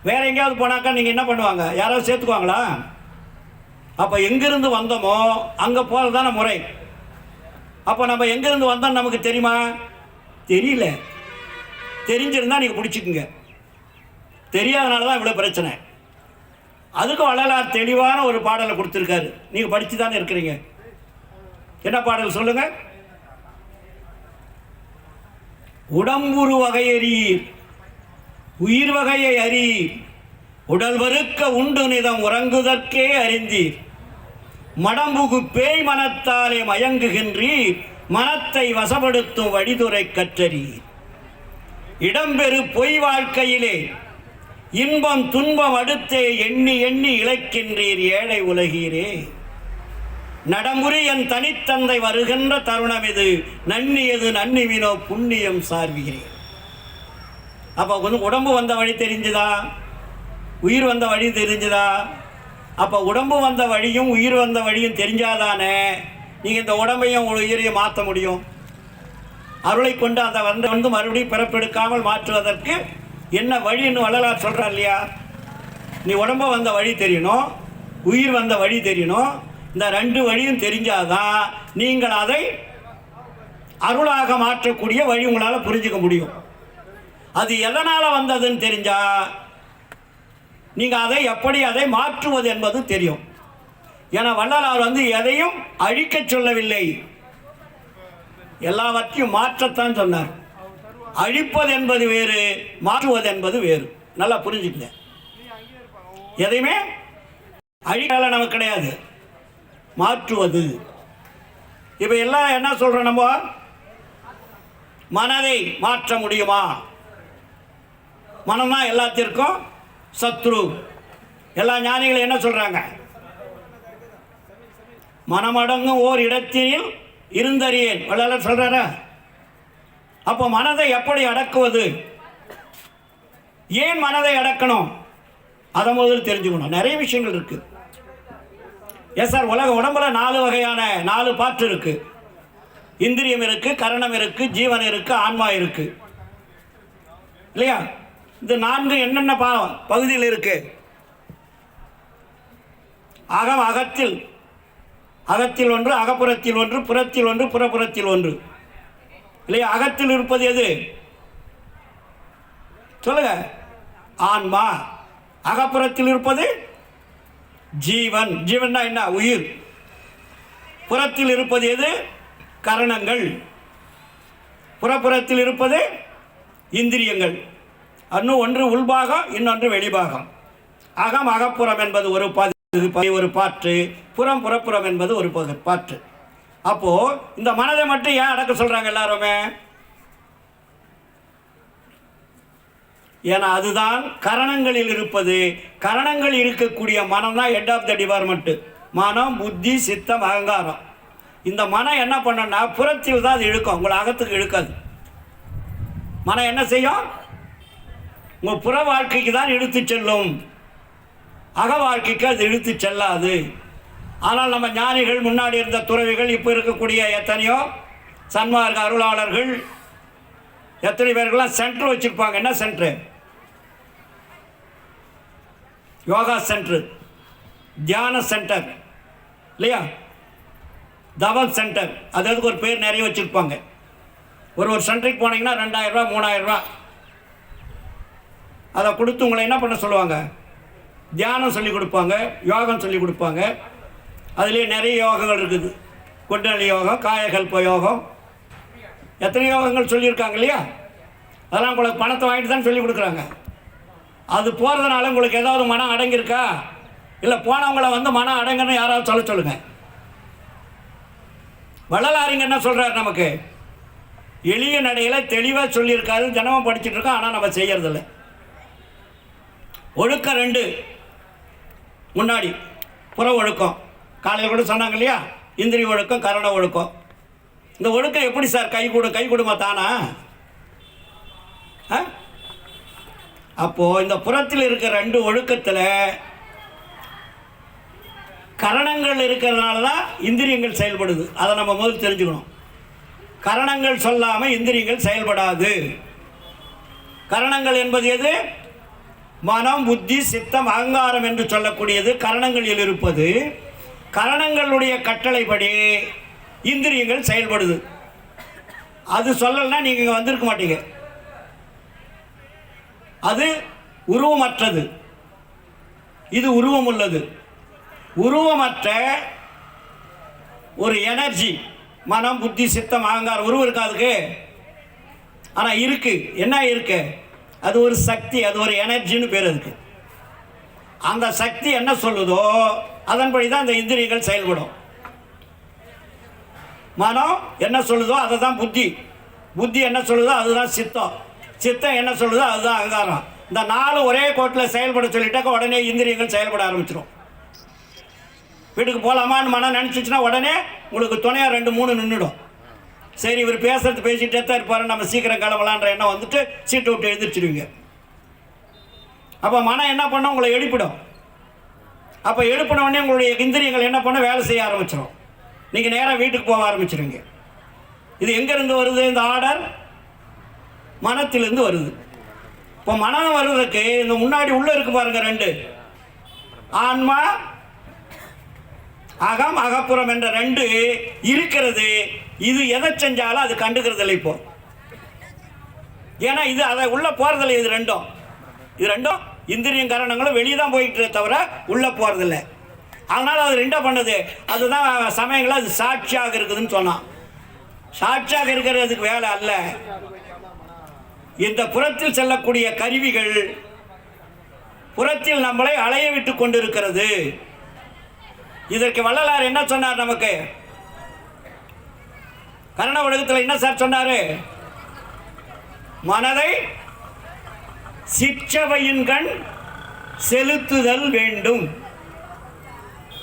Speaker 1: வேறு எங்கேயாவது போனாக்கா நீங்கள் என்ன பண்ணுவாங்க? யாராவது சேர்த்துக்குவாங்களா? அப்போ எங்கேருந்து வந்தோமோ அங்கே போகிறது தானே முறை. அப்போ நம்ம எங்கேருந்து வந்தோம் நமக்கு தெரியுமா? தெரியல. தெரிஞ்சிருந்தால் நீங்கள் பிடிச்சிக்குங்க. தெரியாதனால தான் இவ்வளோ பிரச்சனை. அதுக்கு வள்ளலார் தெளிவான ஒரு பாடலை கொடுத்துருக்காரு. நீங்கள் படித்து தானே இருக்கிறீங்க. என்ன பாடல் சொல்லுங்கள்? உடம்புரு வகையறீர், உயிர் வகையை அறியீர், உடல் வறுக்க உண்டு நிதம் உறங்குதற்கே அறிந்தீர், மடம்புகு பேய் மனத்தாலே மயங்குகின்றீர், மனத்தை வசப்படுத்தும் வழிதுறை கற்றறீர், இடம்பெறு பொய் வாழ்க்கையிலே இன்பம் துன்பம் அடுத்தே எண்ணி எண்ணி இழைக்கின்றீர் ஏழை உலகீரே, நடமுறை என் தனித்தந்தை வருகின்ற தருணம் இது, நன்னியது நன்னிவினோ புண்ணியம் சார்வீரே. அப்போ உடம்பு வந்த வழி தெரிஞ்சுதா? உயிர் வந்த வழி தெரிஞ்சுதா? அப்போ உடம்பு வந்த வழியும் உயிர் வந்த வழியும் தெரிஞ்சாதானே நீங்கள் இந்த உடம்பையும் உயிரையும் மாற்ற முடியும். அருளை கொண்டு அந்த வந்து மறுபடியும் பிறப்பெடுக்காமல் மாற்றுவதற்கு என்ன வழின்னு வள்ளலார் சொல்கிறார் இல்லையா? நீ உடம்பு வந்த வழி தெரியணும், உயிர் வந்த வழி தெரியணும். இந்த ரெண்டு வழியும் தெரிஞ்சாதான் நீங்கள் அதை அருளாக மாற்றக்கூடிய வழி உங்களால் புரிஞ்சுக்க முடியும். அது எதனால் வந்ததுன்னு தெரிஞ்சால் நீங்கள் அதை எப்படி அதை மாற்றுவது என்பது தெரியும். ஏன்னா வள்ளலார் வந்து எதையும் அழிக்க சொல்லவில்லை, எல்லாவற்றையும் மாற்றத்தான் சொன்னார். அழிப்பது என்பது வேறு, மாற்றுவது என்பது வேறு. நல்லா புரிஞ்சுக்கங்க. எதையுமே அழிக்கல நமக்கு கிடையாது, மாற்றுவது. இப்போ எல்லாம் என்ன சொல்கிறோம்? நம்ம மனதை மாற்ற முடியுமா? மனம்தான் எல்லாத்திற்கும் சத்ரு. எல்லா ஞானிகளும் என்ன சொல்கிறாங்க? மனமடங்கும் ஓர் இடத்தில் இருந்தறியேன் வள்ளலார் சொல்கிறாரா? அப்போ மனதை எப்படி அடக்குவது? ஏன் மனதை அடக்கணும்? அதை முதல் தெரிஞ்சுக்கணும். நிறைய விஷயங்கள் இருக்குது. எஸ் சார், உடம்புல 4 வகையான 4 பாட்டு இருக்குது. இந்திரியம் இருக்குது, கரணம் இருக்குது, ஜீவன் இருக்குது, ஆன்மா இருக்குது இல்லையா? இந்த 4 என்னென்ன பகுதியில் இருக்கு? அகத்தில் அகத்தில் ஒன்று, அகப்புறத்தில் ஒன்று, புறத்தில் ஒன்று, புறப்புறத்தில் ஒன்று இல்லையா? அகத்தில் இருப்பது எது சொல்லுங்க? ஆன்மா. அகப்புறத்தில் இருப்பது ஜீவன். ஜீவன்னா என்ன? உயிர். புறத்தில் இருப்பது எது? கரணங்கள், புறப்புறத்தில் இருப்பது இந்திரியங்கள். இன்னும் ஒன்று உள்பாகம், இன்னொன்று வெளிபாகம். அகம் அகப்புறம் என்பது ஒரு பாற்று, புறம் புறப்புறம் என்பது ஒரு பாற்று. அப்போது இந்த மனதை மட்டும் ஏன் அடக்க சொல்கிறாங்க எல்லாருமே? ஏன்னா அதுதான் கரணங்களில் இருப்பது. கரணங்கள் இருக்கக்கூடிய மனம் தான் ஹெட் ஆஃப் த டிபார்ட்மெண்ட்டு. மனம், புத்தி, சித்தம், அகங்காரம். இந்த மனம் என்ன பண்ணணும்னா புறத்தில் தான் அது இழுக்கும், உங்களை அகத்துக்கு இழுக்காது. மனம் என்ன செய்யும்? உங்கள் புற வாழ்க்கைக்கு தான் இழுத்து செல்லும், அக வாழ்க்கைக்கு அது இழுத்து செல்லாது. ஆனால் நம்ம ஞானிகள், முன்னாடி இருந்த துறவிகள், இப்போ இருக்கக்கூடிய எத்தனையோ சன்மார்க்க அருளாளர்கள், எத்தனை பேர்கள்லாம் சென்டர் வச்சுருப்பாங்க. என்ன சென்ட்ரு? யோகா சென்டர், தியான சென்டர் இல்லையா, தவம் சென்டர், அதாவது ஒரு பேர் நிறைய வச்சுருப்பாங்க. ஒரு சென்டருக்கு போனீங்கன்னா 2000 ரூபா 3000 ரூபா அதை கொடுத்து உங்களை என்ன பண்ண சொல்லுவாங்க? தியானம் சொல்லி கொடுப்பாங்க, யோகம் சொல்லி கொடுப்பாங்க. அதுலேயே நிறைய யோகங்கள் இருக்குது. குண்டலினி யோகம், காயகல்ப யோகம், எத்தனை யோகங்கள் சொல்லியிருக்காங்க இல்லையா? அதெல்லாம் உங்களுக்கு பணத்தை வாங்கிட்டு தான் சொல்லி கொடுக்குறாங்க. அது போகிறதுனால உங்களுக்கு ஏதாவது மனம் அடங்கியிருக்கா? இல்லை போனவங்களை வந்து மனம் அடங்குன்னு யாராவது சொல்ல சொல்லுங்கள். வள்ளலாரிங்க என்ன சொல்கிறார்? நமக்கு எளிய நடையில் தெளிவாக சொல்லியிருக்காரு. தினமும் படிச்சுட்டு இருக்கோம், ஆனால் நம்ம செய்யறதில்லை. ஒழுக்கம் 2 முன்னாடி. புற ஒழுக்கம் காலையில் கூட சொன்னாங்க இல்லையா, இந்திரிய ஒழுக்கம், கரண ஒழுக்கம். இந்த ஒழுக்கம் எப்படி சார் கை கொடுமா தானா? அப்போது இந்த புறத்தில் இருக்கிற 2 ஒழுக்கத்தில் கரணங்கள் இருக்கிறதுனால தான் இந்திரியங்கள் செயல்படுது. அதை நம்ம முதல் தெரிஞ்சுக்கணும். கரணங்கள் சொல்லாமல் இந்திரியங்கள் செயல்படாது. கரணங்கள் என்பது எது? மனம், புத்தி, சித்தம், அகங்காரம் என்று சொல்லக்கூடியது கரணங்களில் இருப்பது. கரணங்களுடைய கட்டளைப்படி இந்திரியங்கள் செயல்படுது. அது சொல்லலைன்னா நீங்கள் இங்கே வந்திருக்க மாட்டீங்க. அது உருவமற்றது, இது உருவம் உள்ளது. உருவமற்ற ஒரு எனர்ஜி, மனம், புத்தி, சித்தம், அகங்காரம். உருவம் இருக்காதுக்கு, ஆனால் இருக்கு. என்ன இருக்கு? அது ஒரு சக்தி, அது ஒரு எனர்ஜின்னு பேர் அதுக்கு. அந்த சக்தி என்ன சொல்லுதோ அதன்படி தான் இந்த இந்திரியங்கள் செயல்படும். மனம் என்ன சொல்லுதோ அதை தான் புத்தி, புத்தி என்ன சொல்லுதோ அதுதான் சித்தம், சித்தம் என்ன சொல்லுதோ அதுதான் அகங்காரம். இந்த 4 ஒரே கோட்டில் செயல்பட சொல்லிட்டாக்க உடனே இந்திரியங்கள் செயல்பட ஆரம்பிச்சிடும். வீட்டுக்கு போகலாமான்னு மனம் நினச்சிச்சுன்னா உடனே உங்களுக்கு துணையாக 2 3 நின்றுடும். சரி, இவர் பேசிகிட்டே தான் இருப்பார், நம்ம சீக்கிரம் கிளம்பலான்ற எண்ணம் வந்துட்டு சீட்டை விட்டு எழுந்திரிச்சிடுவீங்க. அப்போ மனம் என்ன பண்ண? உங்களை எழுப்பிடும். அப்போ எழுப்பினோடனே உங்களுடைய இந்திரியங்கள் என்ன பண்ண? வேலை செய்ய ஆரம்பிச்சிடும். நீங்கள் நேராக வீட்டுக்கு போக ஆரம்பிச்சிடுங்க. இது எங்கேருந்து வருது? இந்த ஆர்டர் மனத்திலிருந்து வருது. இப்போ மனம் வருவதற்கு இந்த முன்னாடி உள்ளே இருக்கு பாருங்க 2, ஆன்மா, அகம், அகப்புறம் என்ற 2 இருக்கிறது. இது எதை செஞ்சாலும் அது கண்டுக்கிறது இல்லை இப்போ. ஏன்னா இது அதை உள்ளே போகிறதில்லை. இது ரெண்டும் இந்திரியம் கரணங்களும் வெளியே தான் போயிட்டு தவிர உள்ளே போகிறதில்லை. அதனால் அது 2 பண்ணுது. அதுதான் சமயங்களில் அது சாட்சியாக இருக்குதுன்னு சொன்னான். சாட்சியாக இருக்கிறதுக்கு வேலை அல்ல. இந்த புறத்தில் செல்லக்கூடிய கருவிகள் புறத்தில் நம்மளை அலைய விட்டு கொண்டிருக்கிறது. இதற்கு வள்ளலார் என்ன சொன்னார்? நமக்கு கரண உலகத்தில் என்ன சார் சொன்னார்? மனதை சிற்றவையின் கண் செலுத்துதல் வேண்டும்.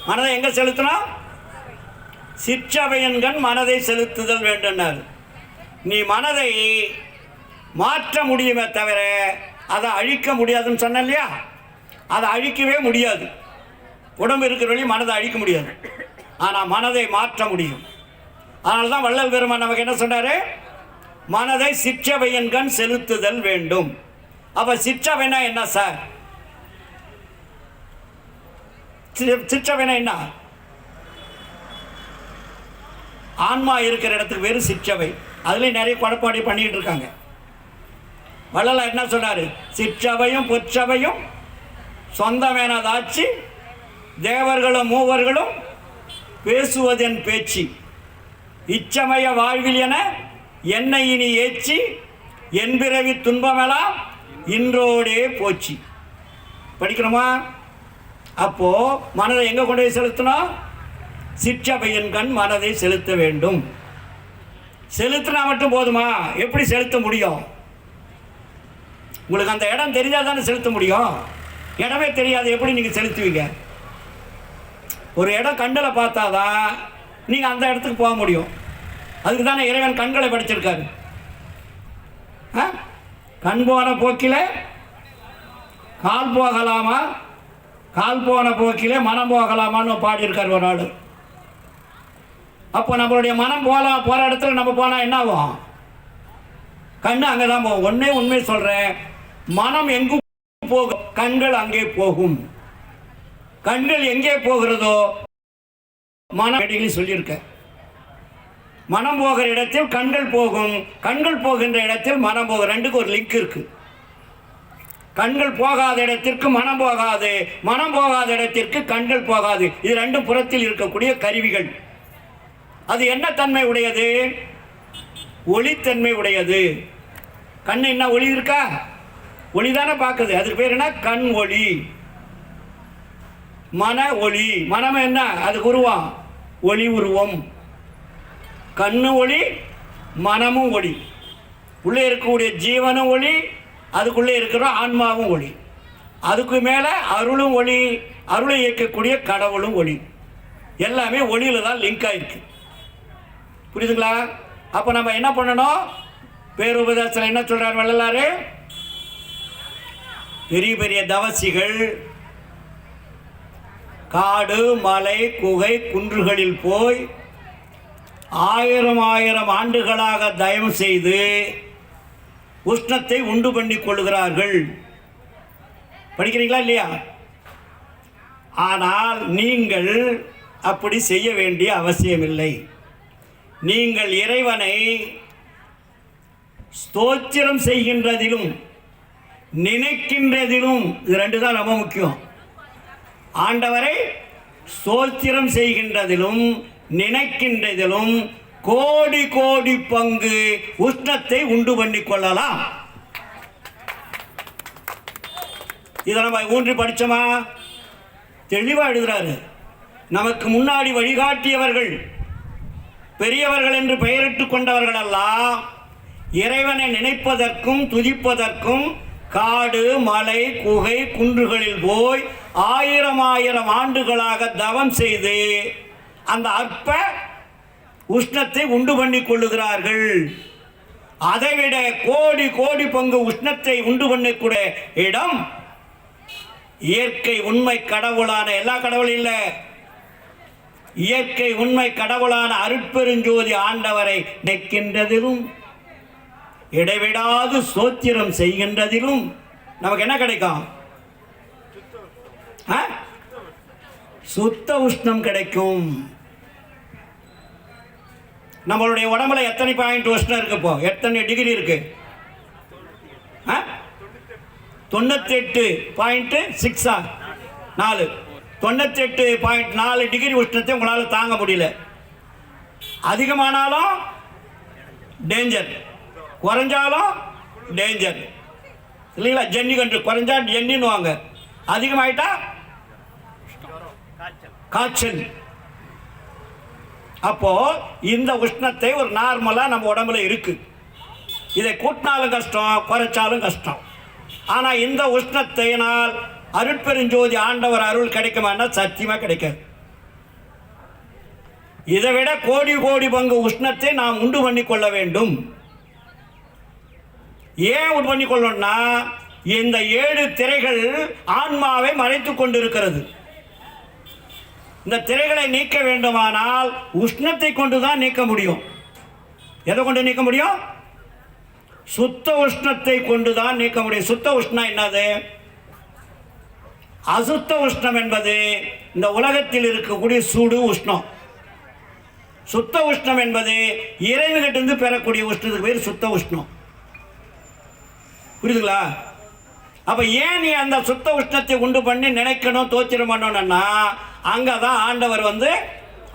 Speaker 1: மனதை எங்க செலுத்தணும்? சிற்றவையின் கண் மனதை செலுத்துதல் வேண்டும். நீ மனதை மாற்ற முடியுமே தவிர அதை அழிக்க முடியாதுன்னு சொன்ன இல்லையா? அதை அழிக்கவே முடியாது. உடம்பு இருக்கிற வழி மனதை அழிக்க முடியாது, ஆனால் மனதை மாற்ற முடியும். அதனால தான் வள்ளல் பெருமான் நமக்கு என்ன சொன்னார்? மனதை சிற்றவையின் கண் செலுத்துதல் வேண்டும். அப்போ சிற்றவைனா என்ன சார்? சிற்றவைனா என்ன? ஆன்மா இருக்கிற இடத்துக்கு வேறு சிற்றவை. அதுலேயும் நிறைய குழப்பாடி பண்ணிக்கிட்டு இருக்காங்க. வள்ளலார் என்ன சொன்னார்? சிற்றவையும் பொற்றவையும் சொந்தமேனதாச்சு தேவர்களும் மூவர்களும் பேசுவதென் பேச்சு. இச்சமய வாழ்வில் என என்னை இனி ஏச்சி என் பிறவி துன்பமெல்லாம் இன்றோடே போச்சு. படிக்கணுமா? அப்போ மனதை எங்கே கொண்டு போய் செலுத்தணும்? சிற்றபையின் கண் மனதை செலுத்த வேண்டும். செலுத்தினா மட்டும் போதுமா? எப்படி செலுத்த முடியும்? உங்களுக்கு அந்த இடம் தெரிஞ்சால் தானே செலுத்த முடியும். இடமே தெரியாது, எப்படி நீங்கள் செலுத்துவீங்க? ஒரு இடம் கண்ணில் பார்த்தாதான் நீங்கள் அந்த இடத்துக்கு போக முடியும். அதுக்கு தானே இறைவன் கண்களை படைச்சிருக்காரு. கண் போன போக்கில் கால் போகலாமா, கால் போன போக்கிலே மனம் போகலாமான்னு பாடியிருக்கார் ஒரு ஆள். அப்போ நம்மளுடைய மனம் போகிற இடத்துல நம்ம போனால் என்ன ஆகும்? கண்ணு அங்கே தான் போகும். ஒன்றே உண்மை சொல்கிறேன், மனம் எங்கு போகும் கண்கள் அங்கே போகும். கண்கள் எங்கே போகிறதோ மனம் சொல்லியிருக்க. மனம் போகிற இடத்தில் கண்கள் போகும், கண்கள் போகின்ற இடத்தில் மனம் போகும். ரெண்டுக்கு ஒரு லிங்க் இருக்கு. கண்கள் போகாத இடத்திற்கு மனம் போகாது, மனம் போகாத இடத்திற்கு கண்கள் போகாது. இது ரெண்டும் புறத்தில் இருக்கக்கூடிய கருவிகள். அது என்ன தன்மை உடையது? ஒளித்தன்மை உடையது. கண் என்ன ஒளி இருக்கா? ஒளி தானே பார்க்குது. அதுக்கு பேர் என்ன? கண் ஒளி. மன ஒளி. மனம் என்ன? அதுக்கு உருவம் ஒளி உருவம். கண்ணு ஒளி, மனமும் ஒளி. உள்ளே இருக்கக்கூடிய ஜீவனும் ஒளி, அதுக்குள்ளே இருக்கிற ஆன்மாவும் ஒளி. அதுக்கு மேலே அருளும் ஒளி, அருளை இயக்கக்கூடிய கடவுளும் ஒளி. எல்லாமே ஒளியில் தான் லிங்க் ஆகிருக்கு. புரியுதுங்களா? அப்போ நம்ம என்ன பண்ணணும்? பேருபதேசத்தில் என்ன சொல்கிறார் வள்ளலார்? பெரிய பெரிய தவசிகள் காடு மலை குகை குன்றுகளில் போய் 1000 ஆண்டுகளாக தயவு செய்து உஷ்ணத்தை உண்டு பண்ணி கொள்கிறார்கள். படிக்கிறீங்களா இல்லையா? ஆனால் நீங்கள் அப்படி செய்ய வேண்டிய அவசியமில்லை. நீங்கள் இறைவனை ஸ்தோத்திரம் செய்கின்றதிலும் நினைக்கின்றதிலும், இது ரெண்டு தான் ரொம்ப முக்கியம். ஆண்டவரை ஸ்தோத்திரம் செய்கின்றதிலும் நினைக்கின்றதிலும் கோடி கோடி பங்கு உஷ்ணத்தை உண்டு பண்ணி கொள்ளலாம். இதை நம்ம ஊன்றி படித்தோமா? தெளிவாக எழுதுறாரு. நமக்கு முன்னாடி வழிகாட்டியவர்கள், பெரியவர்கள் என்று பெயரிட்டு கொண்டவர்கள் எல்லாம் இறைவனை நினைப்பதற்கும் துதிப்பதற்கும் காடு மலை குகை குன்றுகளில் போய் 1000 ஆண்டுகளாக தவம் செய்து அந்த அற்ப உஷ்ணத்தை உண்டு பண்ணி கொள்ளுகிறார்கள். அதைவிட கோடி கோடி பங்கு உஷ்ணத்தை உண்டு பண்ணக்கூடிய இடம் இயற்கை உண்மை கடவுளான, எல்லா கடவுளும் இல்லை, இயற்கை உண்மை கடவுளான அருட்பெருஞ்சோதி ஆண்டவரை நிற்கின்றதிலும் இடைவிடாது சோத்திரம் செய்கின்றதிலும் நமக்கு என்ன கிடைக்கும்? சுத்த உஷ்ணம் கிடைக்கும். நம்மளுடைய உடம்புல எத்தனை பாயிண்ட் உஷ்ணம் இருக்கு? இப்போ எத்தனை டிகிரி இருக்கு? 98.6 4 98.4 டிகிரி உஷ்ணத்தை உங்களால் தாங்க முடியல. அதிகமானாலும் டேஞ்சர், குறைஞ்சாலும் டேஞ்சர் இல்லைங்களா? ஜன்னி கண்டு குறைஞ்சா ஜன்னின்னுவாங்க, அதிகமாயிட்டா காய்ச்சல். அப்போ இந்த உஷ்ணத்தை ஒரு நார்மலாக நம்ம உடம்புல இருக்கு. இதை கூட்டினாலும் கஷ்டம், குறைச்சாலும் கஷ்டம். ஆனால் இந்த உஷ்ணத்தினால் அருட்பெருஞ்சோதி ஆண்டவர் அருள் கிடைக்குமான்னா சத்தியமாக கிடைக்காது. இதை விட கோடி கோடி பங்கு உஷ்ணத்தை நாம் உண்டு பண்ணி கொள்ள வேண்டும். ஏன் உண்டு பண்ணி கொள்ளணும்னா, இந்த 7 திரைகள் ஆன்மாவை மறைத்து கொண்டிருக்கிறது. இந்த திரைகளை நீக்க வேண்டுமானால் உஷ்ணத்தை கொண்டு தான் நீக்க முடியும். எதை கொண்டு நீக்க முடியும்? சுத்த உஷ்ணத்தை கொண்டு தான் நீக்க முடியும். சுத்த உஷ்ணம் என்னது? அசுத்த உஷ்ணம் என்பது இந்த உலகத்தில் இருக்கக்கூடிய சூடு உஷ்ணம். சுத்த உஷ்ணம் என்பது இறைவனிடமிருந்து பெறக்கூடிய உஷ்ணத்துக்கு பேர் சுத்த உஷ்ணம். புரியுதுங்களா? அப்ப ஏன் நீ அந்த சுத்த உஷ்ணத்தை உண்டு பண்ணி நினைக்கணும், தோத்திரம் பண்ணணும்னா அங்கே தான் ஆண்டவர்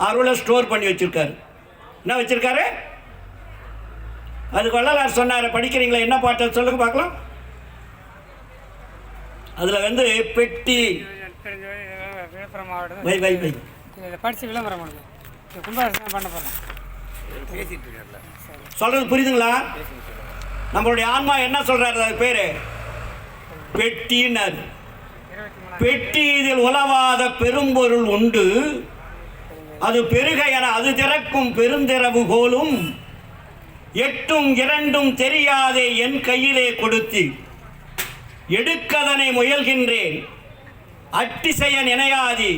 Speaker 1: அருளை ஸ்டோர் பண்ணி வச்சிருக்காரு. என்ன வச்சிருக்காரு? அதுக்கு வள்ளலார் சொன்னார், படிக்கிறீங்களா? என்ன பாட்டு சொல்லுங்க பார்க்கலாம். அதில் வந்து பெட்டி
Speaker 2: விழுப்புரம் மாவட்டம்
Speaker 1: வை வை வை
Speaker 2: படித்து விளம்பரம் பண்ணுது. கும்பாபிஷேகம் பண்ண போகிறேன்.
Speaker 1: சொல்றது புரியுதுங்களா? நம்மளுடைய ஆன்மா என்ன சொல்றாரு? அது பேரு பெட்டினர். பெட்டி இதில் உலவாத பெரும்பொருள் உண்டு, அது பெருக என அது திறக்கும் பெருந்திரவு போலும், எட்டும் இரண்டும் தெரியாதே என் கையிலே கொடுத்து எடுக்கதனை முயல்கின்றேன் அட்டிசெய நினையாதி,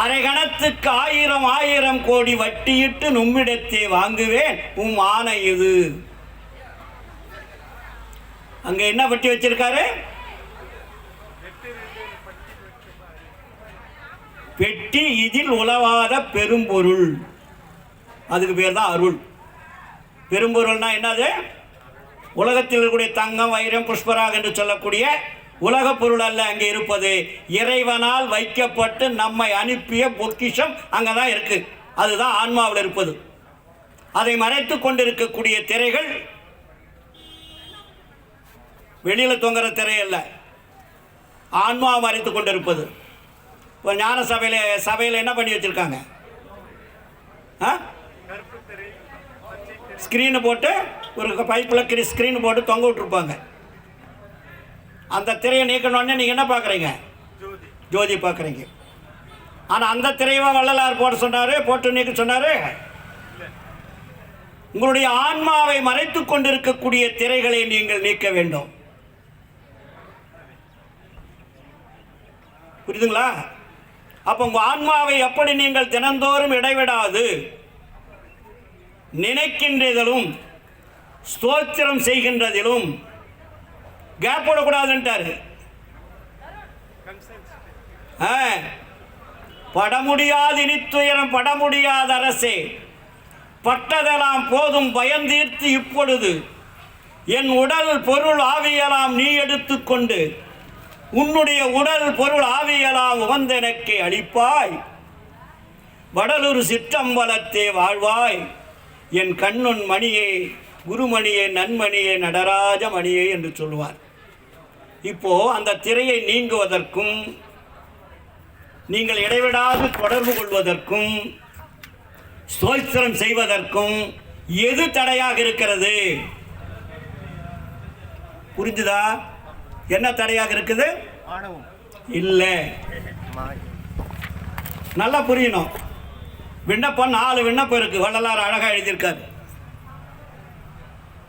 Speaker 1: அரைகணத்துக்கு 1000 கோடி வட்டியிட்டு நும்மிடத்தே வாங்குவேன் உம் ஆணை இது. அங்க என்ன வட்டி வச்சிருக்காரு? பெட்டி இதில் உலவாத பெரும்பொருள். அதுக்கு பேர் தான் அருள். பெரும்பொருள்னா என்னது? உலகத்தில் இருக்கக்கூடிய தங்கம், வைரம், புஷ்பராக என்று சொல்லக்கூடிய உலக பொருள் அல்ல. அங்கே இருப்பது இறைவனால் வைக்கப்பட்டு நம்மை அனுப்பிய பொக்கிஷம் அங்கே தான் இருக்கு. அதுதான் ஆன்மாவில் இருப்பது. அதை மறைத்து கொண்டிருக்கக்கூடிய திரைகள் வெளியில் தொங்குற திரை அல்ல, ஆன்மா மறைத்து கொண்டிருப்பது. இப்போ ஞான சபையில் என்ன பண்ணி வச்சிருக்காங்க? ஸ்க்ரீனு போட்டு ஒரு பைப்பில் ஸ்க்ரீனு போட்டு தொங்க விட்டுருப்பாங்க. அந்த திரையை நீக்கணுன்னே நீங்கள் என்ன பார்க்குறீங்க? ஜோதி பார்க்குறீங்க. ஆனால் அந்த திரையை வள்ளலார் போட சொன்னார், போட்டு நீக்க சொன்னார். உங்களுடைய ஆன்மாவை மறைத்து கொண்டிருக்கக்கூடிய திரைகளை நீங்கள் நீக்க வேண்டும். புரியுதுங்களா? அப்போ உங்கள் ஆன்மாவை எப்படி நீங்கள் தினந்தோறும் இடைவிடாது நினைக்கின்றதிலும் ஸ்தோத்திரம் செய்கின்றதிலும் கேப் போடக்கூடாதுன்ட்டாரு. பட முடியாது இனித்துயரம் பட முடியாத அரசே, பட்டதெல்லாம் போதும் பயந்தீர்த்து இப்பொழுது என் உடல் பொருள் ஆவியலாம் நீ எடுத்துக்கொண்டு உன்னுடைய உடல் பொருள் ஆவியலாம் உகந்தெனக்கு அளிப்பாய், வடலூர் சிற்றம்பலத்தே வாழ்வாய் என் கண்ணுன் மணியே குருமணியே நன்மணியே நடராஜ மணியே என்று சொல்லுவார். இப்போ அந்த திரையை நீங்குவதற்கும் நீங்கள் இடைவிடாது தொடர்பு கொள்வதற்கும் ஸ்தோத்திரம் செய்வதற்கும் எது தடையாக இருக்கிறது? புரிஞ்சுதா? என்ன தடையாக இருக்குது? இல்லை, நல்லா புரியணும். விண்ணப்பம் 4 விண்ணப்பம் இருக்கு. வள்ளலார் அழகாக எழுதியிருக்காரு.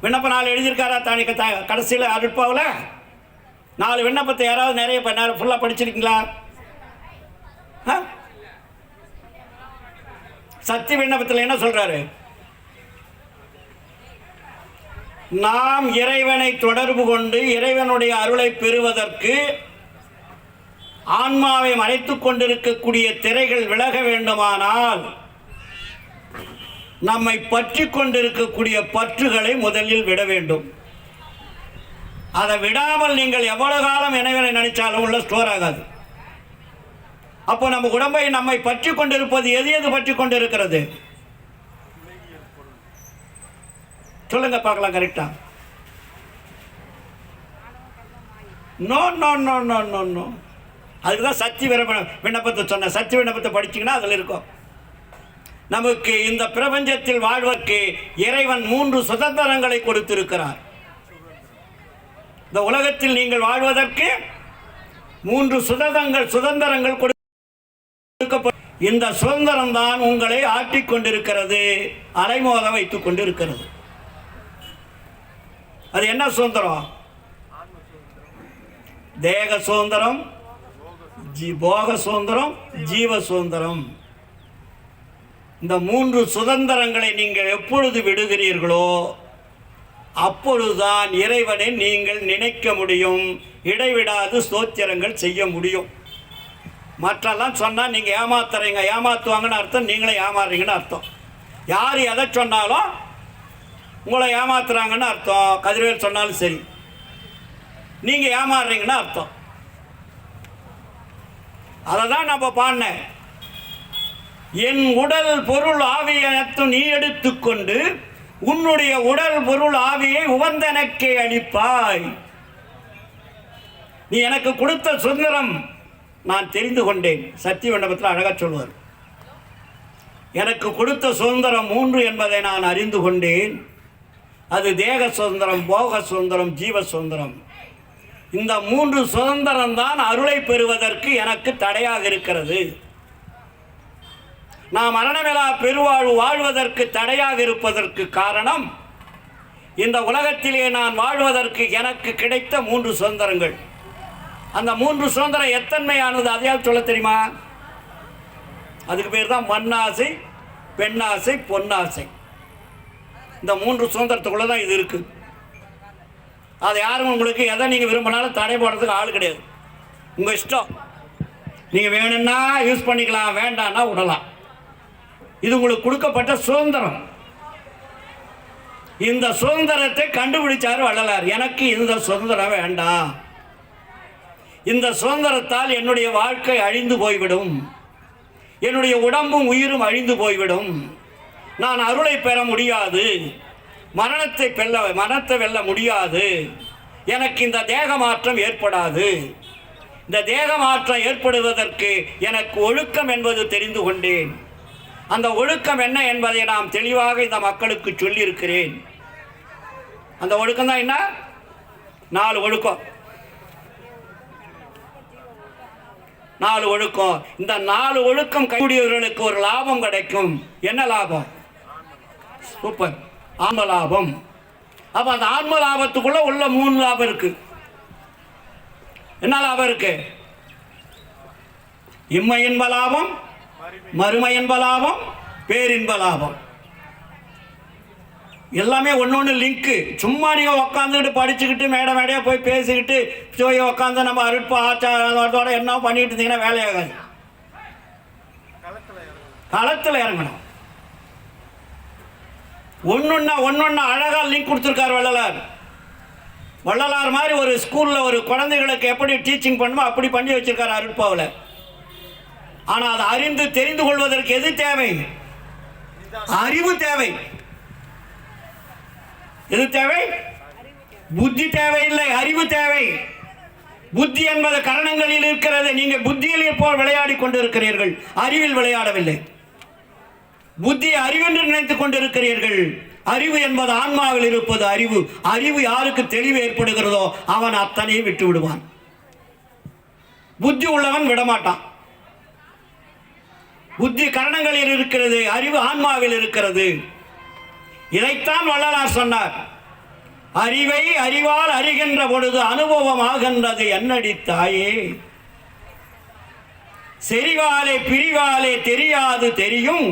Speaker 1: விண்ணப்பம் 4 எழுதியிருக்காரா? தானே கடைசியில் அருட்பாவில் 4 விண்ணப்பத்தை யாராவது நிறைய நேரம் ஃபுல்லாக படிச்சிருக்கீங்களா? சத்திய விண்ணப்பத்தில் என்ன சொல்றாரு? நாம் இறைவனை தொடர்பு கொண்டு இறைவனுடைய அருளை பெறுவதற்கு ஆன்மாவை மறைத்துக் கொண்டிருக்கக்கூடிய திரைகள் விலக வேண்டுமானால் நம்மை பற்றி கொண்டிருக்கக்கூடிய பற்றுகளை முதலில் விட வேண்டும். அதை விடாமல் நீங்கள் எவ்வளவு காலம் இறைவனை நினைச்சாலும் உள்ள ஸ்டோர் ஆகாது. அப்போ நம்ம உடம்பை நம்மை பற்றி கொண்டிருப்பது எது எது பற்றி கொண்டிருக்கிறது? சொல்லுங்க பார்க்கலாம். கரெக்டா? No no no no no no. அதுக்குதான் சத்திய விண்ணப்பத்தை சொன்ன. சத்திய விண்ணப்பத்தை படிச்சீங்கன்னா அதில் இருக்கும். நமக்கு இந்த பிரபஞ்சத்தில் வாழ்வதற்கு இறைவன் 3 சுதந்திரங்களை கொடுத்திருக்கிறார். இந்த உலகத்தில் நீங்கள் வாழ்வதற்கு 3 சுதந்திரங்கள் கொடுக்கப்பட்ட இந்த சுதந்திரம் தான் உங்களை ஆட்டிக் கொண்டிருக்கிறது, அலைமோத வைத்துக் கொண்டிருக்கிறது. அது என்ன சுதந்திரம்? தேக சுதந்திரம், போக சுதந்திரம், ஜீவ சுதந்திரம். இந்த 3 சுதந்திரங்களை நீங்கள் எப்பொழுது விடுகிறீர்களோ அப்பொழுதுதான் இறைவனை நீங்கள் நினைக்க முடியும், இடைவிடாது ஸ்தோத்திரங்கள் செய்ய முடியும். மற்றெல்லாம் சொன்னால் நீங்கள் ஏமாத்துவாங்கன்னு அர்த்தம், நீங்களே ஏமாறுறீங்கன்னு அர்த்தம். யார் எதை சொன்னாலும் உங்களை ஏமாத்துறாங்கன்னு அர்த்தம். கதிரவேல் சொன்னாலும் சரி, நீங்கள் ஏமாறுறீங்கன்னு அர்த்தம். அதை தான் நம்ம பாடினேன். என் உடல் பொருள் ஆவியனைத்து நீ எடுத்துக்கொண்டு உன்னுடைய உடல் பொருள் ஆவியை உவந்தனக்கே அளிப்பாய். நீ எனக்கு கொடுத்த சுதந்திரம் நான் தெரிந்து கொண்டேன். சத்திய மண்டபத்தில் அழகாக சொல்வார், எனக்கு கொடுத்த சுதந்திரம் 3 என்பதை நான் அறிந்து கொண்டேன். அது தேக சுதந்திரம், போக சுதந்திரம், ஜீவ சுதந்திரம். இந்த 3 சுதந்திரம் தான் அருளை பெறுவதற்கு எனக்கு தடையாக இருக்கிறது. நான் மரணமிலா பெருவாழ்வு வாழ்வதற்கு தடையாக இருப்பதற்கு காரணம், இந்த உலகத்திலே நான் வாழ்வதற்கு எனக்கு கிடைத்த 3 சுதந்திரங்கள். அந்த 3 சுதந்திரம் எத்தன்மையானது அதையால் சொல்ல தெரியுமா? அதுக்கு பேர் தான் மண்ணாசை, பெண்ணாசை, பொன்னாசை. இந்த 3 சுதந்திரத்துக்குள்ளே தான் இது இருக்குது. அது யாரும் உங்களுக்கு எதை நீங்கள் விரும்பினாலும் தடை போடுறதுக்கு ஆள் கிடையாது. உங்கள் இஷ்டம். நீங்கள் வேணும்னா யூஸ் பண்ணிக்கலாம், வேண்டாம்னா விடலாம். இது உங்களுக்கு கொடுக்கப்பட்ட சுதந்திரம். இந்த சுதந்திரத்தை கண்டுபிடிச்சார் வள்ளலார். எனக்கு இந்த சுதந்திரம் வேண்டாம், இந்த சுதந்திரத்தால் என்னுடைய வாழ்க்கை அழிந்து போய்விடும், என்னுடைய உடம்பும் உயிரும் அழிந்து போய்விடும், நான் அருளை பெற முடியாது, மரணத்தை வெல்ல முடியாது, எனக்கு இந்த தேக மாற்றம் ஏற்படாது. இந்த தேக மாற்றம் ஏற்படுவதற்கு எனக்கு ஒழுக்கம் என்பது தெரிந்து கொண்டேன். அந்த ஒழுக்கம் என்ன என்பதை நாம் தெளிவாக இந்த மக்களுக்கு சொல்லியிருக்கிறேன். அந்த ஒழுக்கம் தான் என்ன? 4 ஒழுக்கம். 4 ஒழுக்கம். இந்த 4 ஒழுக்கம் கைக்கூடியவர்களுக்கு ஒரு லாபம் கிடைக்கும். என்ன லாபம்? சூப்பர், ஆன்ம லாபம். அப்ப அந்த ஆன்ம லாபத்துக்குள்ள உள்ள 3 லாபம் இருக்கு. என்ன லாபம் இருக்கு? இம்மை இன்ப லாபம், மறுமை இன்ப லாபம், பேரின்ப லாபம். எல்லாமே ஒன்று லிங்க்கு. சும்மா நீங்கள் உட்காந்துக்கிட்டு படிச்சுக்கிட்டு மேடையாக போய் பேசிக்கிட்டு போய் உட்காந்து நம்ம அருட்பா ஆச்சாரத்தோட என்ன பண்ணிட்டு இருந்தீங்கன்னா வேலையாகாது. களத்தில் இறங்கணும். ஒன்னொன்னா அழகாக லிங்க் கொடுத்துருக்கார் வள்ளலார். வள்ளலார் மாதிரி ஒரு ஸ்கூலில் ஒரு குழந்தைகளுக்கு எப்படி டீச்சிங் பண்ணுமோ அப்படி பண்ணி வச்சிருக்காரு அருட்பாவில். ஆனால் அதை அறிந்து தெரிந்து கொள்வதற்கு எது தேவை? அறிவு தேவை. எது தேவை? புத்தி தேவையில்லை, அறிவு தேவை. புத்தி என்பது கரணங்களில் இருக்கிறது. நீங்க புத்தியில் போல் விளையாடி கொண்டிருக்கிறீர்கள், அறிவில் விளையாடவில்லை. புத்தி அறிவென்று நினைத்துக் கொண்டிருக்கிறீர்கள். அறிவு என்பது ஆன்மாவில் இருப்பது அறிவு. அறிவு யாருக்கு தெளிவு ஏற்படுகிறதோ அவன் அத்தனையும் விட்டு விடுவான். புத்தி உள்ளவன் விடமாட்டான். புத்தி கரணங்களில் இருக்கிறது, அறிவு ஆன்மாவில் இருக்கிறது. இதைத்தான் வள்ளலார் சொன்னார். அறிவை அறிவால் அறிகின்ற பொழுது அனுபவம் ஆகின்றது என்னடி தாயே, செறிவாலே பிரிவாலே தெரியாது தெரியும்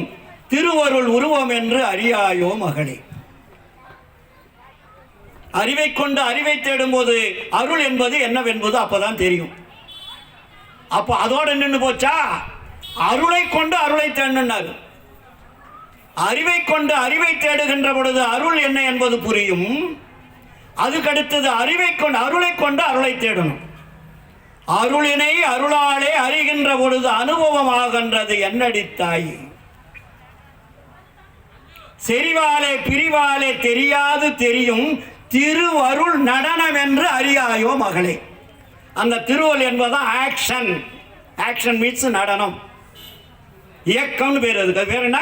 Speaker 1: திருவருள் உருவம் என்று அறியாயோ மகளே. அறிவை கொண்டு அறிவை தேடும் போது அருள் என்பது என்னவென்பது அப்பதான் தெரியும். அப்போ அதோடு நின்று போச்சா? அருளை கொண்டு அருளை தேடினார். அறிவை கொண்டு அறிவை தேடுகின்ற பொழுது அருள் என்ன என்பது புரியும். அதுக்கடுத்தது அருளை கொண்டு அருளை தேடணும். அருளினை அருளாலே அறிகின்ற பொழுது அனுபவமாகின்றது என்னடி தாய், செறிவாலே பிரிவாலே தெரியாது தெரியும் திருவருள் நடனம் என்று அறியாயோ மகளே. அந்த திருவருள் என்பதுதான் ஆக்ஷன். ஆக்ஷன் மீன்ஸ் நடனம், இயக்கம்னு பேர். அதுக்கு பேர் என்ன?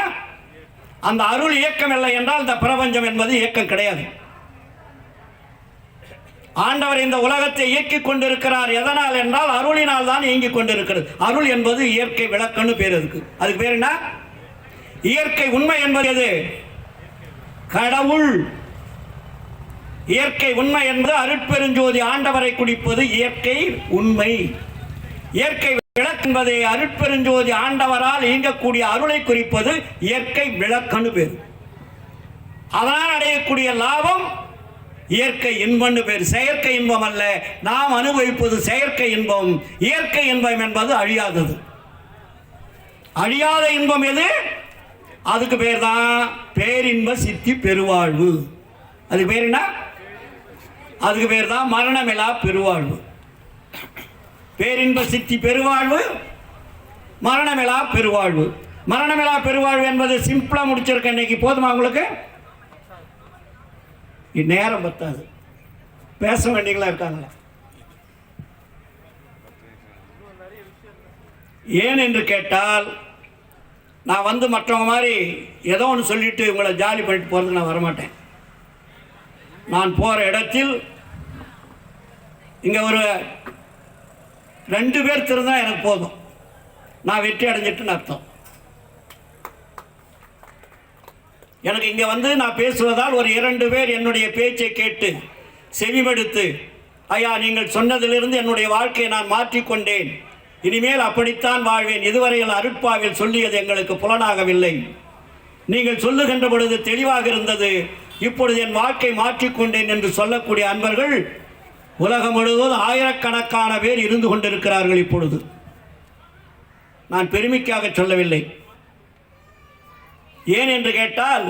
Speaker 1: அந்த அருள் இயக்கம் இல்லை என்றால் இந்த பிரபஞ்சம் என்பது இயக்கம் கிடையாது. ஆண்டவர் இந்த உலகத்தை இயக்கிக் கொண்டிருக்கிறார். எதனால் என்றால் அருளினால் தான் இயங்கிக் கொண்டிருக்கிறது. அருள் என்பது இயற்கை விளக்கம்னு பேர். அதுக்கு பேர் என்ன? இயற்கை உண்மை என்பது எது? கடவுள். இயற்கை உண்மை என்பது அருட்பெருஞ்சோதி ஆண்டவரை குடிப்பது இயற்கை உண்மை. இயற்கை விளக்கு என்பதை அருட்பெருஞ்சோதி ஆண்டவரால் இயங்கக்கூடிய அருளை குறிப்பது இயற்கை விளக்குன்னு பேர். அதனால் அடையக்கூடிய லாபம் இயற்கை இன்பம்னு பேர். செயற்கை இன்பம் அல்ல. நாம் அனுபவிப்பது செயற்கை இன்பம். இயற்கை இன்பம் என்பது அழியாதது. அழியாத இன்பம் எது? அதுக்கு பேர் தான் பேரின்ப சித்தி பெருவாழ்வு. அதுக்கு பேர் என்ன? அதுக்கு பேர் தான் மரணமிலா பெருவாழ்வு. பேரின்ப சித்தி பெருவாழ்வு, மரணமிலா பெருவாழ்வு. மரணமில்லா பெருவாழ்வு என்பது சிம்பிளா முடிச்சிருக்கேன். இன்னைக்கு போதுமா உங்களுக்கு? நேரம் பத்தாது, பேச வேண்டியங்களா இருக்காங்களா? ஏன் என்று கேட்டால், நான் வந்து மற்றவங்க மாதிரி ஏதோ ஒன்று சொல்லிட்டு உங்களை ஜாலி பண்ணிட்டு போகிறதுக்கு நான் வரமாட்டேன். நான் போகிற இடத்தில் இங்கே ஒரு 2 பேர் திருந்தா எனக்கு போதும், நான் வெற்றி அடைஞ்சிட்டுன்னு அர்த்தம். எனக்கு இங்கே வந்து நான் பேசுவதால் ஒரு 2 பேர் என்னுடைய பேச்சை கேட்டு செவிமடுத்து, ஐயா நீங்கள் சொன்னதிலிருந்து என்னுடைய வாழ்க்கையை நான் மாற்றிக்கொண்டேன், இனிமேல் அப்படித்தான் வாழ்வேன், இதுவரையில் அருட்பாவில் சொல்லியது எங்களுக்கு புலனாகவில்லை, நீங்கள் சொல்லுகின்ற பொழுது தெளிவாக இருந்தது, இப்பொழுது என் வாழ்க்கை மாற்றிக்கொண்டேன் என்று சொல்லக்கூடிய அன்பர்கள் உலகம் முழுவதும் ஆயிரக்கணக்கான பேர் இருந்து கொண்டிருக்கிறார்கள். இப்பொழுது நான் பெருமைக்காக சொல்லவில்லை. ஏன் என்று கேட்டால்,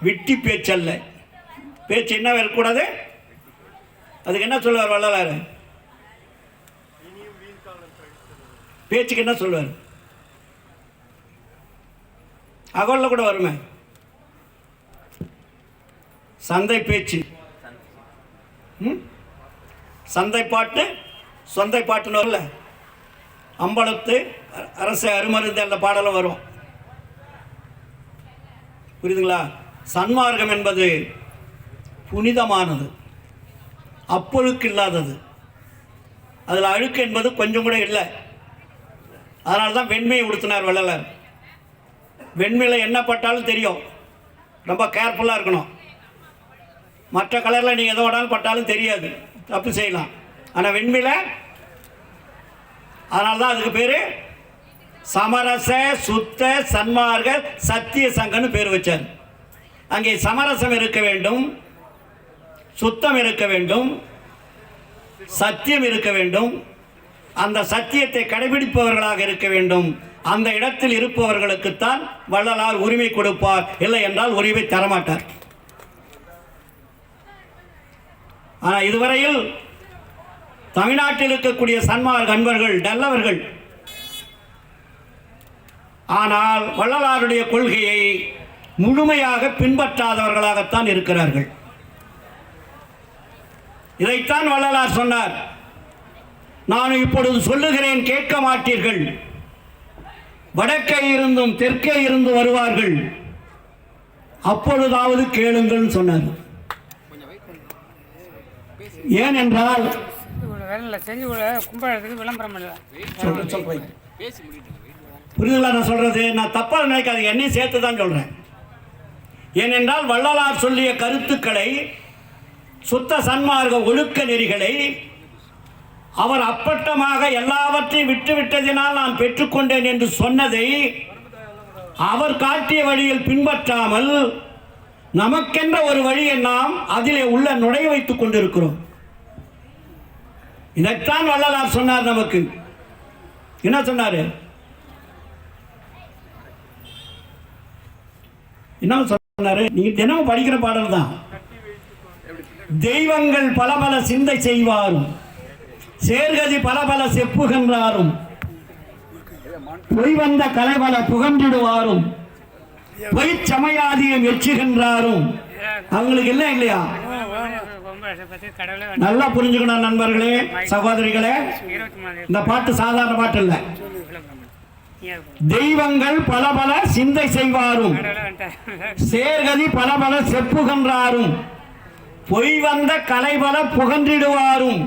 Speaker 1: விட்டி பேச்சல்ல. பேச்சு என்ன இருக்கக்கூடாது? அதுக்கு என்ன சொல்லுவார் வள்ளலார்? பேச்சுக்கு என்ன சொல்லுவார்? அகோல்ல கூட வருமே, சந்தை பேச்சு, சந்தை பாட்டு, சொந்தை பாட்டுன்னு வரல, அம்பலத்து அரசு அருமருந்து அந்த பாடலும் வரும். புரியுதுங்களா? சன்மார்க்கம் என்பது புனிதமானது, அப்பொழுக்கு இல்லாதது, அதில் அழுக்கு என்பது கொஞ்சம் கூட இல்லை. அதனால தான் வெண்மையை உடுத்தினார் வள்ளலார். வெண்மையில் என்ன பட்டாலும் தெரியும், ரொம்ப கேர்ஃபுல்லாக இருக்கணும். மற்ற கலரில் நீங்கள் எதை வேணாலும் பட்டாலும் தெரியாது, தப்பு செய்யலாம். ஆனால் வெண்மையில், அதனால தான் அதுக்கு பேர் சமரச சுத்த சன்மார்க்க சத்திய சங்கன்னு பேர் வச்சார். அங்கே சமரசம் இருக்க வேண்டும், சுத்தம் இருக்க வேண்டும், சத்தியம் இருக்க வேண்டும், அந்த சத்தியத்தை கடைபிடிப்பவர்களாக இருக்க வேண்டும். அந்த இடத்தில் இருப்பவர்களுக்குத்தான் வள்ளலார் உரிமை கொடுப்பார், இல்லை என்றால் உரிமை தரமாட்டார். ஆனால் இதுவரையில் தமிழ்நாட்டில் இருக்கக்கூடிய சன்மார்க்க அன்பர்கள் நல்லவர்கள், ஆனால் வள்ளலாருடைய கொள்கையை முழுமையாக பின்பற்றாதவர்களாகத்தான் இருக்கிறார்கள். இதைத்தான் வள்ளலார் சொன்னார், நான் இப்பொழுது சொல்லுகிறேன் கேட்க மாட்டீர்கள், வடக்கே இருந்தும் தெற்கே இருந்து வருவார்கள், அப்பொழுதாவது கேளுங்கள் சொன்னார். ஏனென்றால்
Speaker 2: செஞ்சு கும்பலத்துக்கு விளம்பரம் இல்லை.
Speaker 1: புரியுதுங்களா நான் சொல்றது? நான் தப்பாக நினைக்காதீங்க, என்னையும் சேர்த்து தான் சொல்றேன். ஏனென்றால் வள்ளலார் சொல்லிய கருத்துக்களை, சுத்த சன்மார்க்க ஒழுக்க நெறிகளை அவர் அப்பட்டமாக எல்லாவற்றையும் விட்டுவிட்டதினால் நான் பெற்றுக்கொண்டேன் என்று சொன்னதை அவர் காட்டிய வழியில் பின்பற்றாமல் நமக்கென்ற ஒரு வழியை நாம் அதிலே உள்ள நுழைய வைத்துக் கொண்டிருக்கிறோம். இதைத்தான் வள்ளலார் சொன்னார். நமக்கு என்ன சொன்னாரு? என்ன சொன்னாரு? நீங்க தினமும் படிக்கிற பாடல் தான். தெய்வங்கள் பல பல சிந்தை செய்வாரும், சேர்கதி பல பல செப்புகின்றாரும், பொய் வந்த கலைபல புகன்றிடுவாரும், பொய் சமயாதியை மெச்சுகின்றாரும். அவங்களுக்கு இல்லை இல்லையா? நல்லா புரிஞ்சுக்கணும் நண்பர்களே, சகோதரிகளே. இந்த பாட்டு சாதாரண பாட்டு இல்லை. தெய்வங்கள் பல பல சிந்தை செய்வாரும், சேர்கதி பல பல செப்புகின்றாரும், பொய் வந்த கலைபல புகன்றிடுவாரும்,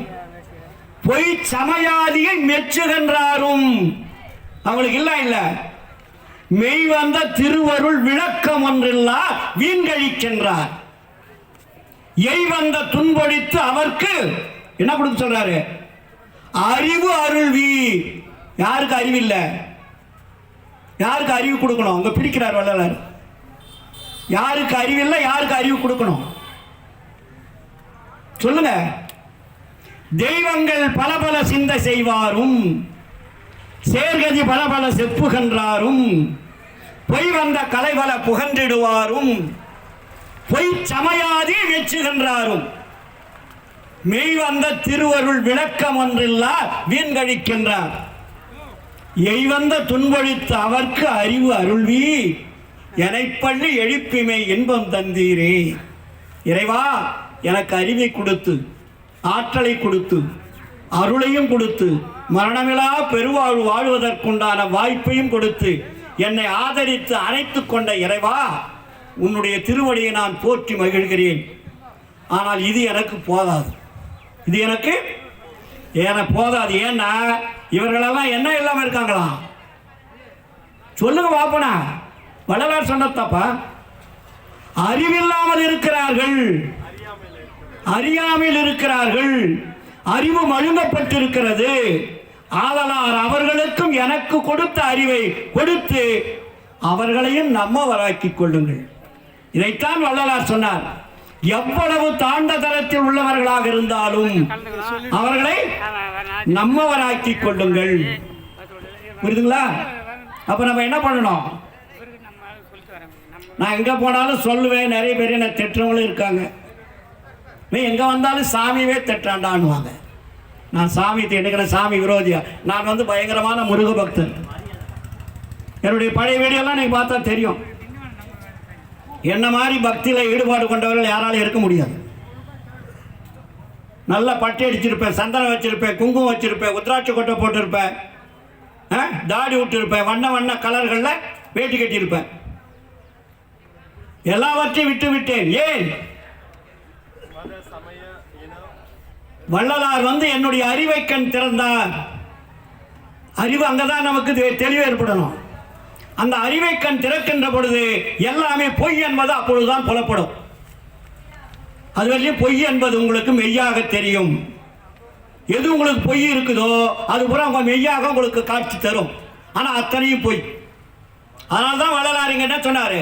Speaker 1: பொய் சமயாதியை மெச்சுகின்றாரும். அவங்களுக்கு இல்ல இல்ல. மெய் வந்த திருவருள் விளக்கம் ஒன்றில்லா வீண்கழிக்கின்றார், எய் வந்த துன்பொழித்து அவர்க்கு என்ன கொடுக்க சொல்றாரு? அறிவு அருள்வி. யாருக்கு அறிவு இல்லை? யாருக்கு அறிவு கொடுக்கணும்? அங்க பிரிக்கிறார் வள்ளலார். யாருக்கு அறிவில்லை, யாருக்கு அறிவு கொடுக்கணும் சொல்லுங்க. தெய்வங்கள் பல பல சிந்தை செய்வாரும், சேர்கதி பல பல செப்புகின்றாரும், பொய் வந்த கலைபல புகன்றிடுவாரும், பொய் சமயாதி வெச்சுகின்றாரும், மெய் வந்த திருவருள் விளக்கம் ஒன்றில்லா வீண்கழிக்கின்றார். எய்வந்த துன்பொழித்து அவர்க்கு அறிவு அருள்வி எனைப்பள்ளி எழுப்பிமை இன்பம் தந்தீரே. இறைவா, எனக்கு அறிவை கொடுத்து, ஆற்றலை கொடுத்து, அருளையும் கொடுத்து, மரணமிலா பெருவாழ்வு வாழ்வதற்குண்டான வாய்ப்பையும் கொடுத்து என்னை ஆதரித்து அணைத்து கொண்ட இறைவா, உன்னுடைய திருவடியை நான் போற்றி மகிழ்கிறேன். ஆனால் இது எனக்கு போதாது, இது எனக்கு போதாது. ஏன்னா இவர்களெல்லாம் என்ன இல்லாமல் இருக்காங்களா? சொல்லுங்க பாப்பனா, வள்ளலார் சொன்னதப்பா. அறிவில்லாமல் இருக்கிறார்கள், அறியாமல் இருக்கிறார்கள், அறிவு மழுங்கப்பட்டிருக்கிறது. ஆதலால் அவர்களுக்கும் எனக்கு கொடுத்த அறிவை கொடுத்து அவர்களையும் நம்மவராக்கிக் கொள்ளுங்கள். இதைத்தான் வள்ளலார் சொன்னார். எவ்வளவு தாண்ட தரத்தில் உள்ளவர்களாக இருந்தாலும் அவர்களை நம்மவராக்கிக் கொள்ளுங்கள். புரியுதுங்களா? அப்ப நம்ம என்ன பண்ணணும்? நான் எங்க போனாலும் சொல்லுவேன், நிறைய பேர் என்ன திட்டவங்களும் இருக்காங்க. நீ எங்க வந்தாலும் சாமியே திட்டாண்டான்னுவாங்க. நான் சாமி திட்டுக்கிற சாமி விரோதியா? நான் வந்து பயங்கரமான முருக பக்தர். என்னுடைய பழைய வீடியோலாம் நீங்க பார்த்தா தெரியும். என்ன மாதிரி பக்தியில் ஈடுபாடு கொண்டவர்கள் யாராலும் இருக்க முடியாது. நல்ல பட்டை அடிச்சிருப்பேன், சந்தனம் வச்சிருப்பேன், குங்குமம் வச்சிருப்பேன், உத்ராட்சி கொட்டை போட்டிருப்பேன், தாடி விட்டுருப்பேன், வண்ண வண்ண கலர்களில் வேட்டி கட்டியிருப்பேன். எல்லாவற்றையும் விட்டு விட்டேன். ஏன்? வள்ளலார் வந்து என்னுடைய அறிவை கண் திறந்தார். அறிவு அங்கதான் நமக்கு தெளிவு ஏற்படணும். அந்த அறிவை கண் திறக்கின்ற பொழுது எல்லாமே பொய் என்பது அப்பொழுதுதான் புலப்படும். அதுவரையும் பொய் என்பது உங்களுக்கு மெய்யாக தெரியும். எது உங்களுக்கு பொய் இருக்குதோ அது பூரா உங்க மெய்யாக உங்களுக்கு காட்சி தரும். ஆனா அத்தனையும் பொய். அதனால்தான் வள்ளலார் இங்க என்ன சொன்னாரு?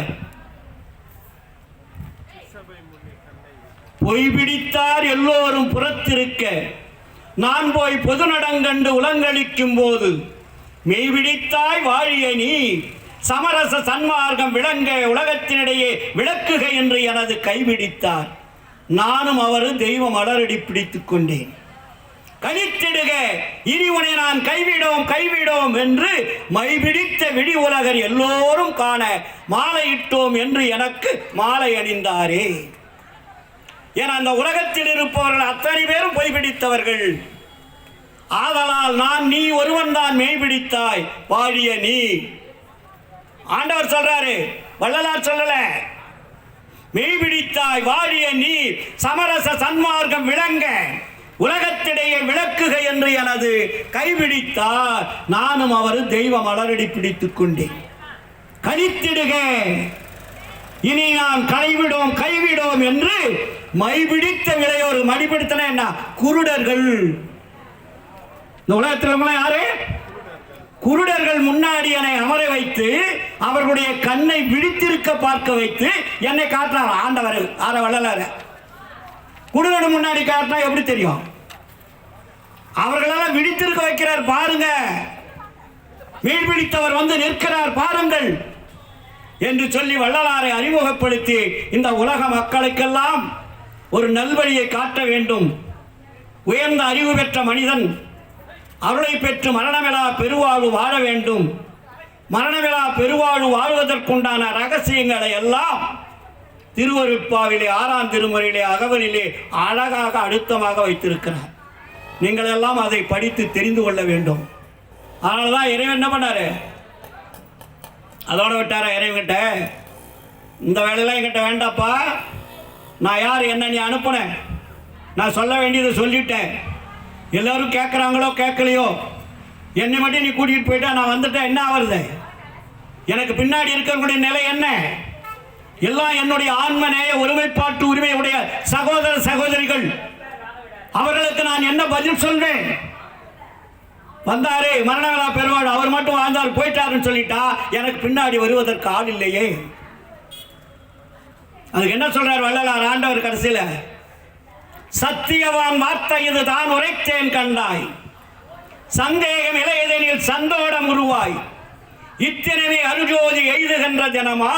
Speaker 1: பொய் பிடித்தார் எல்லோரும் புறத்திருக்க, நான் போய் பொது நடங்கண்டு உலங்களிக்கும் போது மெய்பிடித்தாய் வாழிய நீ சமரச சன்மார்க்கம் விளங்க உலகத்தினிடையே விளக்குக என்று எனது கைபிடித்தார். நானும் அவரு தெய்வம் அலரடி பிடித்துக் கொண்டேன். கழித்திடுக இனி உனை நான் கைவிடோம் என்று மைபிடித்த விடி உலகர் எல்லோரும் காண மாலையிட்டோம் என்று எனக்கு மாலை அணிந்தாரே. ஏன்னா அந்த உலகத்தில் இருப்பவர்கள் அத்தனை பேரும் பொய் பிடித்தவர்கள். ஆதலால் நான் நீ ஒருவன் தான் மெய்பிடித்தாய் வாழிய நீ. ஆண்டவர் சொல்றாரு, வள்ளலார் சொல்லல. மெய்பிடித்தாய் வாழிய நீ சமரச சன்மார்க்கம் விளங்க உலகத்திடையே விளக்குக என்று எனது கைபிடித்தார். நானும் அவர் தெய்வம் அலரடி பிடித்துக் கொண்டேன். கழித்திடுக இனி நான் கைவிடோம் என்று மைபிடித்த விளையோர். மடிபிடித்தன என்ன? குருடர்கள். இந்த உலகத்தில் யாரு? குருடர்கள் முன்னாடி என்னை அமர வைத்து அவர்களுடைய கண்ணை விழித்திருக்க பார்க்க வைத்து என்னை காட்டினார் ஆண்டவர். வள்ளலார் குருடர் முன்னாடி காட்டினா எப்படி தெரியும்? அவர்களெல்லாம் விழித்திருக்க வைக்கிறார் பாருங்க. மீன் பிடித்தவர் வந்து நிற்கிறார் பாருங்கள் என்று சொல்லி வள்ளலாரை அறிமுகப்படுத்தி இந்த உலக மக்களுக்கெல்லாம் ஒரு நல்வழியை காட்ட வேண்டும். உயர்ந்த அறிவு பெற்ற மனிதன் அருளை பெற்று மரணமிலா பெருவாழ்வு வாழ வேண்டும். மரணமிலா பெருவாழ்வு வாழ்வதற்குண்டான ரகசியங்களை எல்லாம் திருவருட்பாவிலே 6ஆம் திருமுறையிலே அகவலிலே அழகாக அழுத்தமாக வைத்திருக்கிறார். நீங்கள் எல்லாம் அதை படித்து தெரிந்து கொள்ள வேண்டும். அதனாலதான் இறைவன் என்ன பண்ணாரு? அதோட விட்டார இறைவன்கிட்ட, இந்த வேலையெல்லாம் என்கிட்ட வேண்டாப்பா, நான் யார், என்ன நீ அனுப்புனேன், நான் சொல்ல வேண்டியதை சொல்லிட்டேன். எல்லாரும் கேட்குறாங்களோ கேட்கலையோ, என்னை மட்டும் நீ கூட்டிகிட்டு போயிட்டா நான் வந்துட்டேன், என்ன ஆகுறது? எனக்கு பின்னாடி இருக்கிறவங்களுடைய நிலை என்ன? எல்லாம் என்னுடைய ஆன்மநேய ஒருமைப்பாட்டு உரிமையுடைய சகோதர சகோதரிகள். அவர்களுக்கு நான் என்ன பதில் சொல்வேன்? வந்தாரே மரணவிழா பெருவாள், அவர் மட்டும் வாழ்ந்தார் போயிட்டாருன்னு சொல்லிட்டா எனக்கு பின்னாடி வருவதற்கு ஆள் இல்லையே. அதுக்கு என்ன சொல்றார் வள்ளலார் ஆண்டவர் கடைசியில? சத்தியவான் வார்த்தை இது தான் உரைத்தேன் கண்டாய், சந்தேகம் இளையதனில் சந்தோடம் உருவாய், இத்தனவே அருஜோதி எய்துகின்ற தினமா,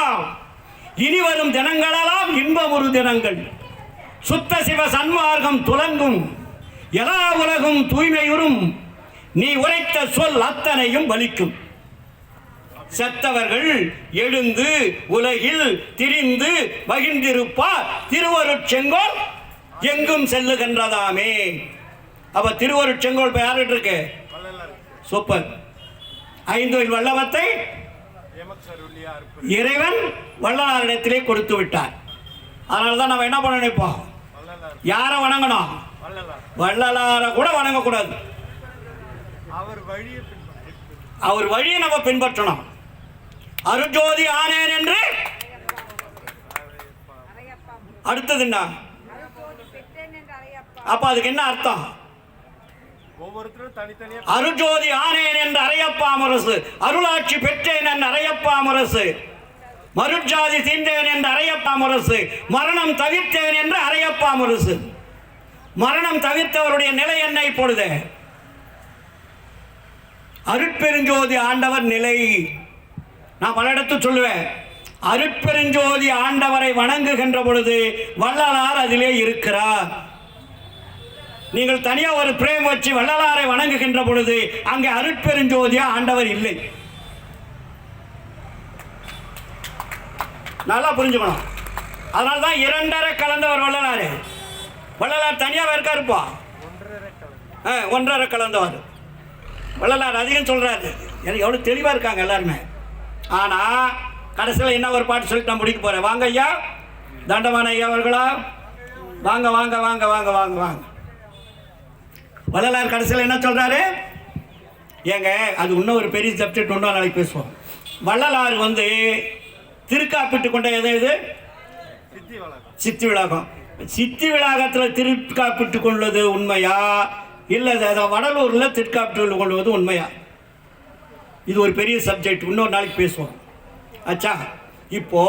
Speaker 1: இனி வரும் தினங்களெல்லாம் இன்பம் ஒரு தினங்கள், சுத்த சிவ சன்மார்க்கம் துலங்கும், எல்லா உலகும் தூய்மையுறும், நீ உரைத்த சொல் அத்தனையும் பலிக்கும். செத்தவர்கள் எழுந்து உலகில் திரிந்து மகிழ்ந்திருப்பார், திருவருட்செங்கோல் எங்கும் செல்லுகின்றதாமே. அப்ப திருவருட்செங்கோல் இப்ப யார்கிட்ட இருக்கு? சூப்பர். ஐந்தொழில் வல்லவத்தை இறைவன் வள்ளலாரிடத்திலே கொடுத்து விட்டார். அதனாலதான் நம்ம என்ன பண்ண நினைப்போம்? யாரை வணங்கணும்? வள்ளலார கூட வணங்கக்கூடாது. அவர் வழியை நம்ம பின்பற்றணும். அருஜோதி ஆனேன் என்று அடுத்தது என்ன? அப்ப அதுக்கு என்ன அர்த்தம்? அருஜோதி ஆனேன் என்று அரையப்பா முரசு, அருளாட்சி பெற்றேன் என்று அரையப்பா முரசு, மருட்சாதி தீர்ந்தேன் என்று அரையப்பா முரசு, மரணம் தவிர்த்தேன் என்று அரையப்பா முரசு. மரணம் தவிர்த்தவருடைய நிலை என்ன இப்பொழுது? அருட்பெருஞ்சோதி ஆண்டவர் நிலை. நான் பல இடத்து சொல்லுவேன், அருட்பெருஞ்சோதி ஆண்டவரை வணங்குகின்ற பொழுது வள்ளலார் அதிலே இருக்கிறார். நீங்கள் தனியா ஒரு பிரேம் வச்சு வள்ளலாரை வணங்குகின்ற பொழுது அங்கே அருட்பெருஞ்சோதியா ஆண்டவர் இல்லை. நல்லா புரிஞ்சுக்கணும். அதனால்தான் இரண்டரை கலந்தவர் வள்ளலார். வள்ளலார் தனியாக இருக்காருப்பா, ஒன்றரை கலந்தவர் வள்ளலார். அதிகம் சொல்றாரு, எனக்கு எவ்வளவு தெளிவா இருக்காங்க எல்லாருமே. ஆனா கடைசியில் என்ன ஒரு பாட்டு சொல்லிட்டு நான் முடிக்க போறேன். வாங்க ஐயா, தண்டவான ஐயா அவர்களா, வாங்க வாங்க வாங்க வாங்க வாங்க வாங்க. வள்ளலார் கடைசியில் என்ன சொல்றாரு? ஏங்க அது இன்னும் ஒரு பெரிய சப்ஜெக்ட், ஒன்றா நாளைக்கு பேசுவோம். வள்ளலார் திருக்காப்பிட்டு கொண்ட எது? சித்தி விளாகம். சித்தி விளாகத்தில் திருக்காப்பிட்டு கொள்வது உண்மையா, இல்லை வடலூரில் திருக்காப்பிட்டு கொள்வது உண்மையா? இது ஒரு பெரிய சப்ஜெக்ட், இன்னொரு நாளைக்கு பேசுவோம். ஆச்சா, இப்போ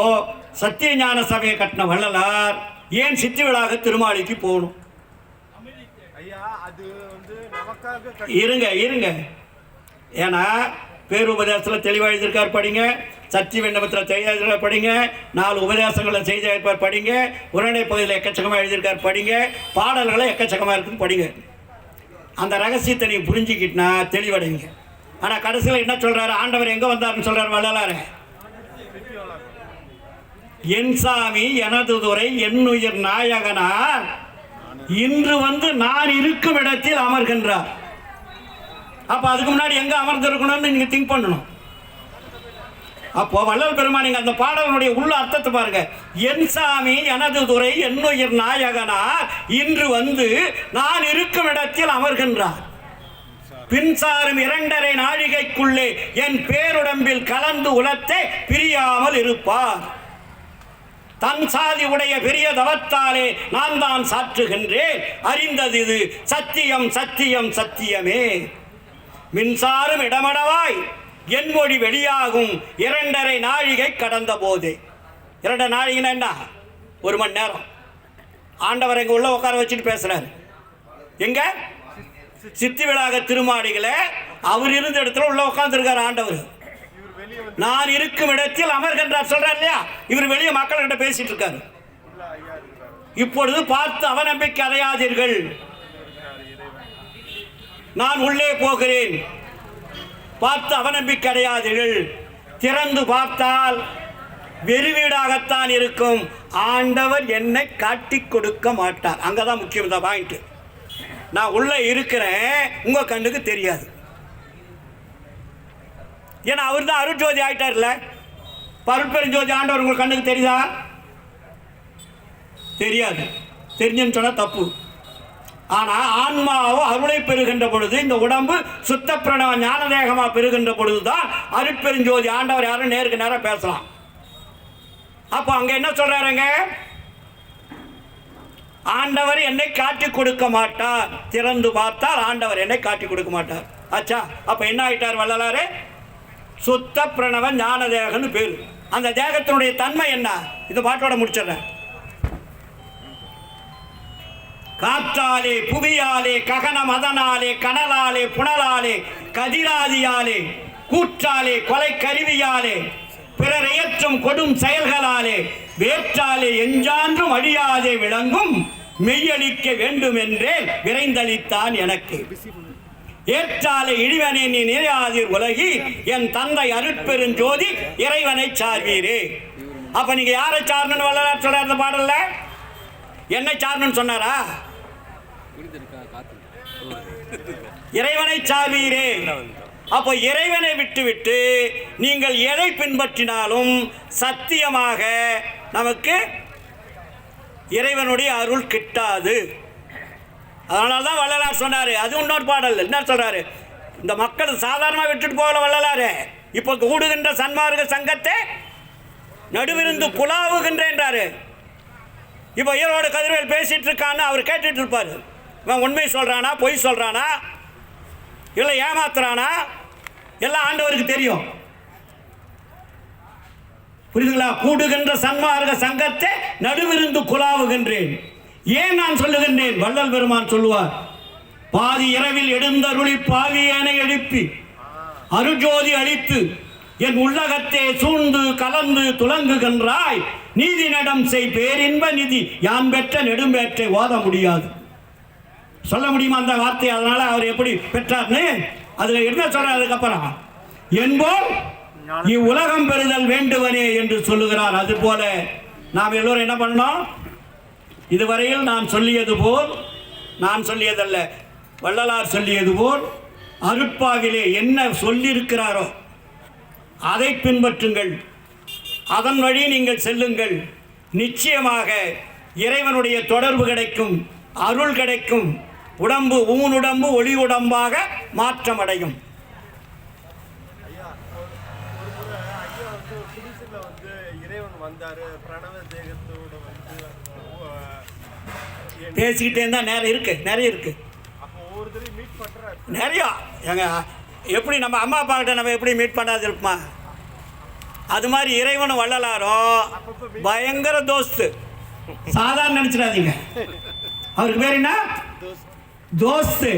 Speaker 1: சத்திய ஞான சபையை கட்டின வள்ளலார் ஏன் சித்தி விளாக திருமாளிக்கு போகணும்? இருங்க இருங்க, ஏன்னா பேருபதேசத்தில் தெளிவாக எழுதியிருக்கார் படிங்க, சத்திய விண்ணப்பத்தில் தெளிவாக படிங்க, 4 உபதேசங்களில் செய்திருப்பார் படிங்க, உரணை பகுதியில் எக்கச்சக்கமாக எழுதியிருக்கார் படிங்க, பாடல்களை எக்கச்சக்கமாக இருக்குன்னு படிங்க. அந்த ரகசியத்தை நீங்கள் புரிஞ்சுக்கிட்டா தெளிவடைங்க. ஆனால் கடைசியில் என்ன சொல்கிறாரு? ஆண்டவர் எங்கே வந்தார்னு சொல்கிறார் வள்ளலார். என் சாமி எனது துறை என்னுயிர் நாயகனார் இன்று நான் இருக்கும் இடத்தில் அமர்கின்றார். அப்போ அதுக்கு முன்னாடி எங்கே அமர்ந்திருக்கணும்னு நீங்கள் திங்க் பண்ணணும். அப்போ வள்ளல் பெருமான் நீங்க அந்த பாடலுடைய உள்ள அர்த்தத்தை பாருங்க. என் சாமி எனது துறை என்னுயிர் நாயகனார் இன்று நான் இருக்கும் இடத்தில் அமர்கின்றார். பின்சாரும் 2.5 நாழிகைக்குள்ளே என் பேருடம்பில் கலந்து உலத்தை பிரியாமல் இருப்பார். தன் சாதி உடைய பெரிய தவத்தாலே நான் தான் சாற்றுகின்றேன், அறிந்தது இது சத்தியம் சத்தியம் சத்தியமே. மின்சாரும் இடமடவாய் என் மொழி வெளியாகும் 2.5 நாழிகை கடந்த போதே. 2 நாழிகைன்னா என்ன? 1 மணி நேரம். ஆண்டவர் எங்க உள்ள உட்கார வச்சுட்டு பேசுறாரு. எங்க? சித்தி விளாக திருமாடிகளை அவர் இருந்த இடத்துல உள்ள உட்கார்ந்துருக்காரு ஆண்டவர். நான் இருக்கும் இடத்தில் அமர்கின்றார் சொல்றார் இல்லையா? இவர் வெளியே மக்கள்கிட்ட பேசிட்டு இருக்காரு. இப்பொழுது பார்த்து அவநம்பிக்கை அடையாதீர்கள், நான் உள்ளே போகிறேன். பார்த்து அவநம்பிக்கை அடையாதீர்கள். திறந்து பார்த்தால் வெறுவீடாகத்தான் இருக்கும். ஆண்டவர் என்னை காட்டி கொடுக்க மாட்டார். அங்கதான் முக்கியம் தான் பாயிண்ட். நான் உள்ள இருக்கிறேன், உங்க கண்ணுக்கு தெரியாது. ஏன்னா அவர் தான் அருட்ஜோதி ஆயிட்டார்ல. அருட்பெருஞ்சோதி ஆண்டவர் உங்க கண்ணுக்கு தெரியுதா? தெரியாது. தெரிஞ்சுன்னு சொன்னா தப்பு. ஆனா ஆன்மாவோ அருளை பெறுகின்ற பொழுது, இந்த உடம்பு சுத்த பிரணவ ஞானதேகமா பெறுகின்ற பொழுதுதான் அருட்பெருஞ்சோதி ஆண்டவர் யாரும் நேருக்கு நேரம் பேசலாம். அப்போ அங்க என்ன சொல்றாருங்க? ஆண்டவர் என்னை காட்டி கொடுக்க மாட்டார். திறந்து பார்த்தால் ஆண்டவர் என்னை காட்டி கொடுக்க மாட்டார். ஆச்சா, அப்ப என்ன ஆயிட்டார் வள்ளலாரு? சுத்த பிரணவ ஞான தேகம்னு பேரு. அந்த தேகத்தினுடைய தன்மை என்ன? இந்த பாட்டோட முடிச்சிடறேன். காற்றாலே புவியாலே ககன மதனாலே கனலாலே புனலாலே கதிராதியாலே கூற்றாலே கொலை கருவியாலே பிறர் இயற்றும் கொடும் செயல்களாலே வேற்றாலே எஞ்சான்றும் அழியாதே விளங்கும் மெய்யளிக்க வேண்டும் என்றே விரைந்தளித்தான் எனக்கு. ஏற்றாலை இழிவனை நீ நிறையாதீர் உலகி என் தந்தை அருட்பெருஞ்சோதி இறைவனை சார்வீரே. அப்ப நீங்க யாரை சாரணும்னு வள்ளலார் சொல்றார் இந்த பாடல்ல? என்னை சாரணும்னு சொன்னாரா? இறைவனை சார்வீரே. அப்போ இறைவனை விட்டுவிட்டு நீங்கள் எதை பின்பற்றினாலும் சத்தியமாக நமக்கு இறைவனுடைய அருள் கிட்டாது. அதனால தான் வள்ளலார் சொன்னார். அது இன்னொரு பாடல் என்ன சொல்றாரு? இந்த மக்கள் சாதாரணமாக விட்டுட்டு போகல வள்ளலாரு. இப்போ கூடுகின்ற சன்மார்க்க சங்கத்தை நடுவிருந்து குலாவுகின்றாரு. இப்போ ஈரோடு கதிர்வேல் பேசிட்டு இருக்கான்னு அவர் கேட்டுட்டு இருப்பார். இவன் உண்மை சொல்றானா பொய் சொல்றானா இல்லை ஏமாத்துறானா எல்லாம் ஆண்டவருக்கு தெரியும். புரியுதுங்களா? கூடுகின்ற சன்மார்க்க சங்கத்தை நடுவிருந்து குலாவுகின்றேன். ஏன் நான் சொல்லுகின்றேன்? வள்ளல் பெருமான் சொல்லுவார், பாதி இரவில் எழுந்தருளி பாவியனை எழுப்பி அருஜோதி அளித்து என் உள்ளகத்தே சூழ்ந்து கலந்து துலங்குகின்றாய் நீதி நடம் செய் பேரின்ப நிதி யான் பெற்ற நெடும்பேற்றை ஓத முடியாது. சொல்ல முடியுமா அந்த வார்த்தை? அதனால அவர் எப்படி பெற்றார்னு அதுல என்ன சொல்றாரு? அதுக்கப்புறம் என்போல் இவ்வுலகம் பெறுதல் வேண்டுவனே என்று சொல்லுகிறார். அது போல நாம் எல்லோரும் என்ன பண்ணோம்? இதுவரையில் நான் சொல்லியது போல், நான் சொல்லியதல்ல வள்ளலார் சொல்லியது போல் அருட்பாவிலே என்ன சொல்லியிருக்கிறாரோ அதை பின்பற்றுங்கள். அதன் வழி நீங்கள் செல்லுங்கள். நிச்சயமாக இறைவனுடைய தொடர்பு கிடைக்கும், அருள் கிடைக்கும். உடம்பு ஊனுடம்பு ஒளி உடம்பாக மாற்றமடையும். பேசிக்கிட்டே இருந்தா நேரம் இருக்கு, நிறைய இருக்கு, நிறையா. எங்க எப்படி நம்ம அம்மா அப்பா கிட்ட நம்ம எப்படி மீட் பண்ணாது இருப்போமா? அது மாதிரி இறைவனும் வள்ளலாரும் பயங்கர தோஸ்து. சாதாரண நினைச்சிடாதீங்க. அவருக்கு பேர் என்ன? தோஸ்து.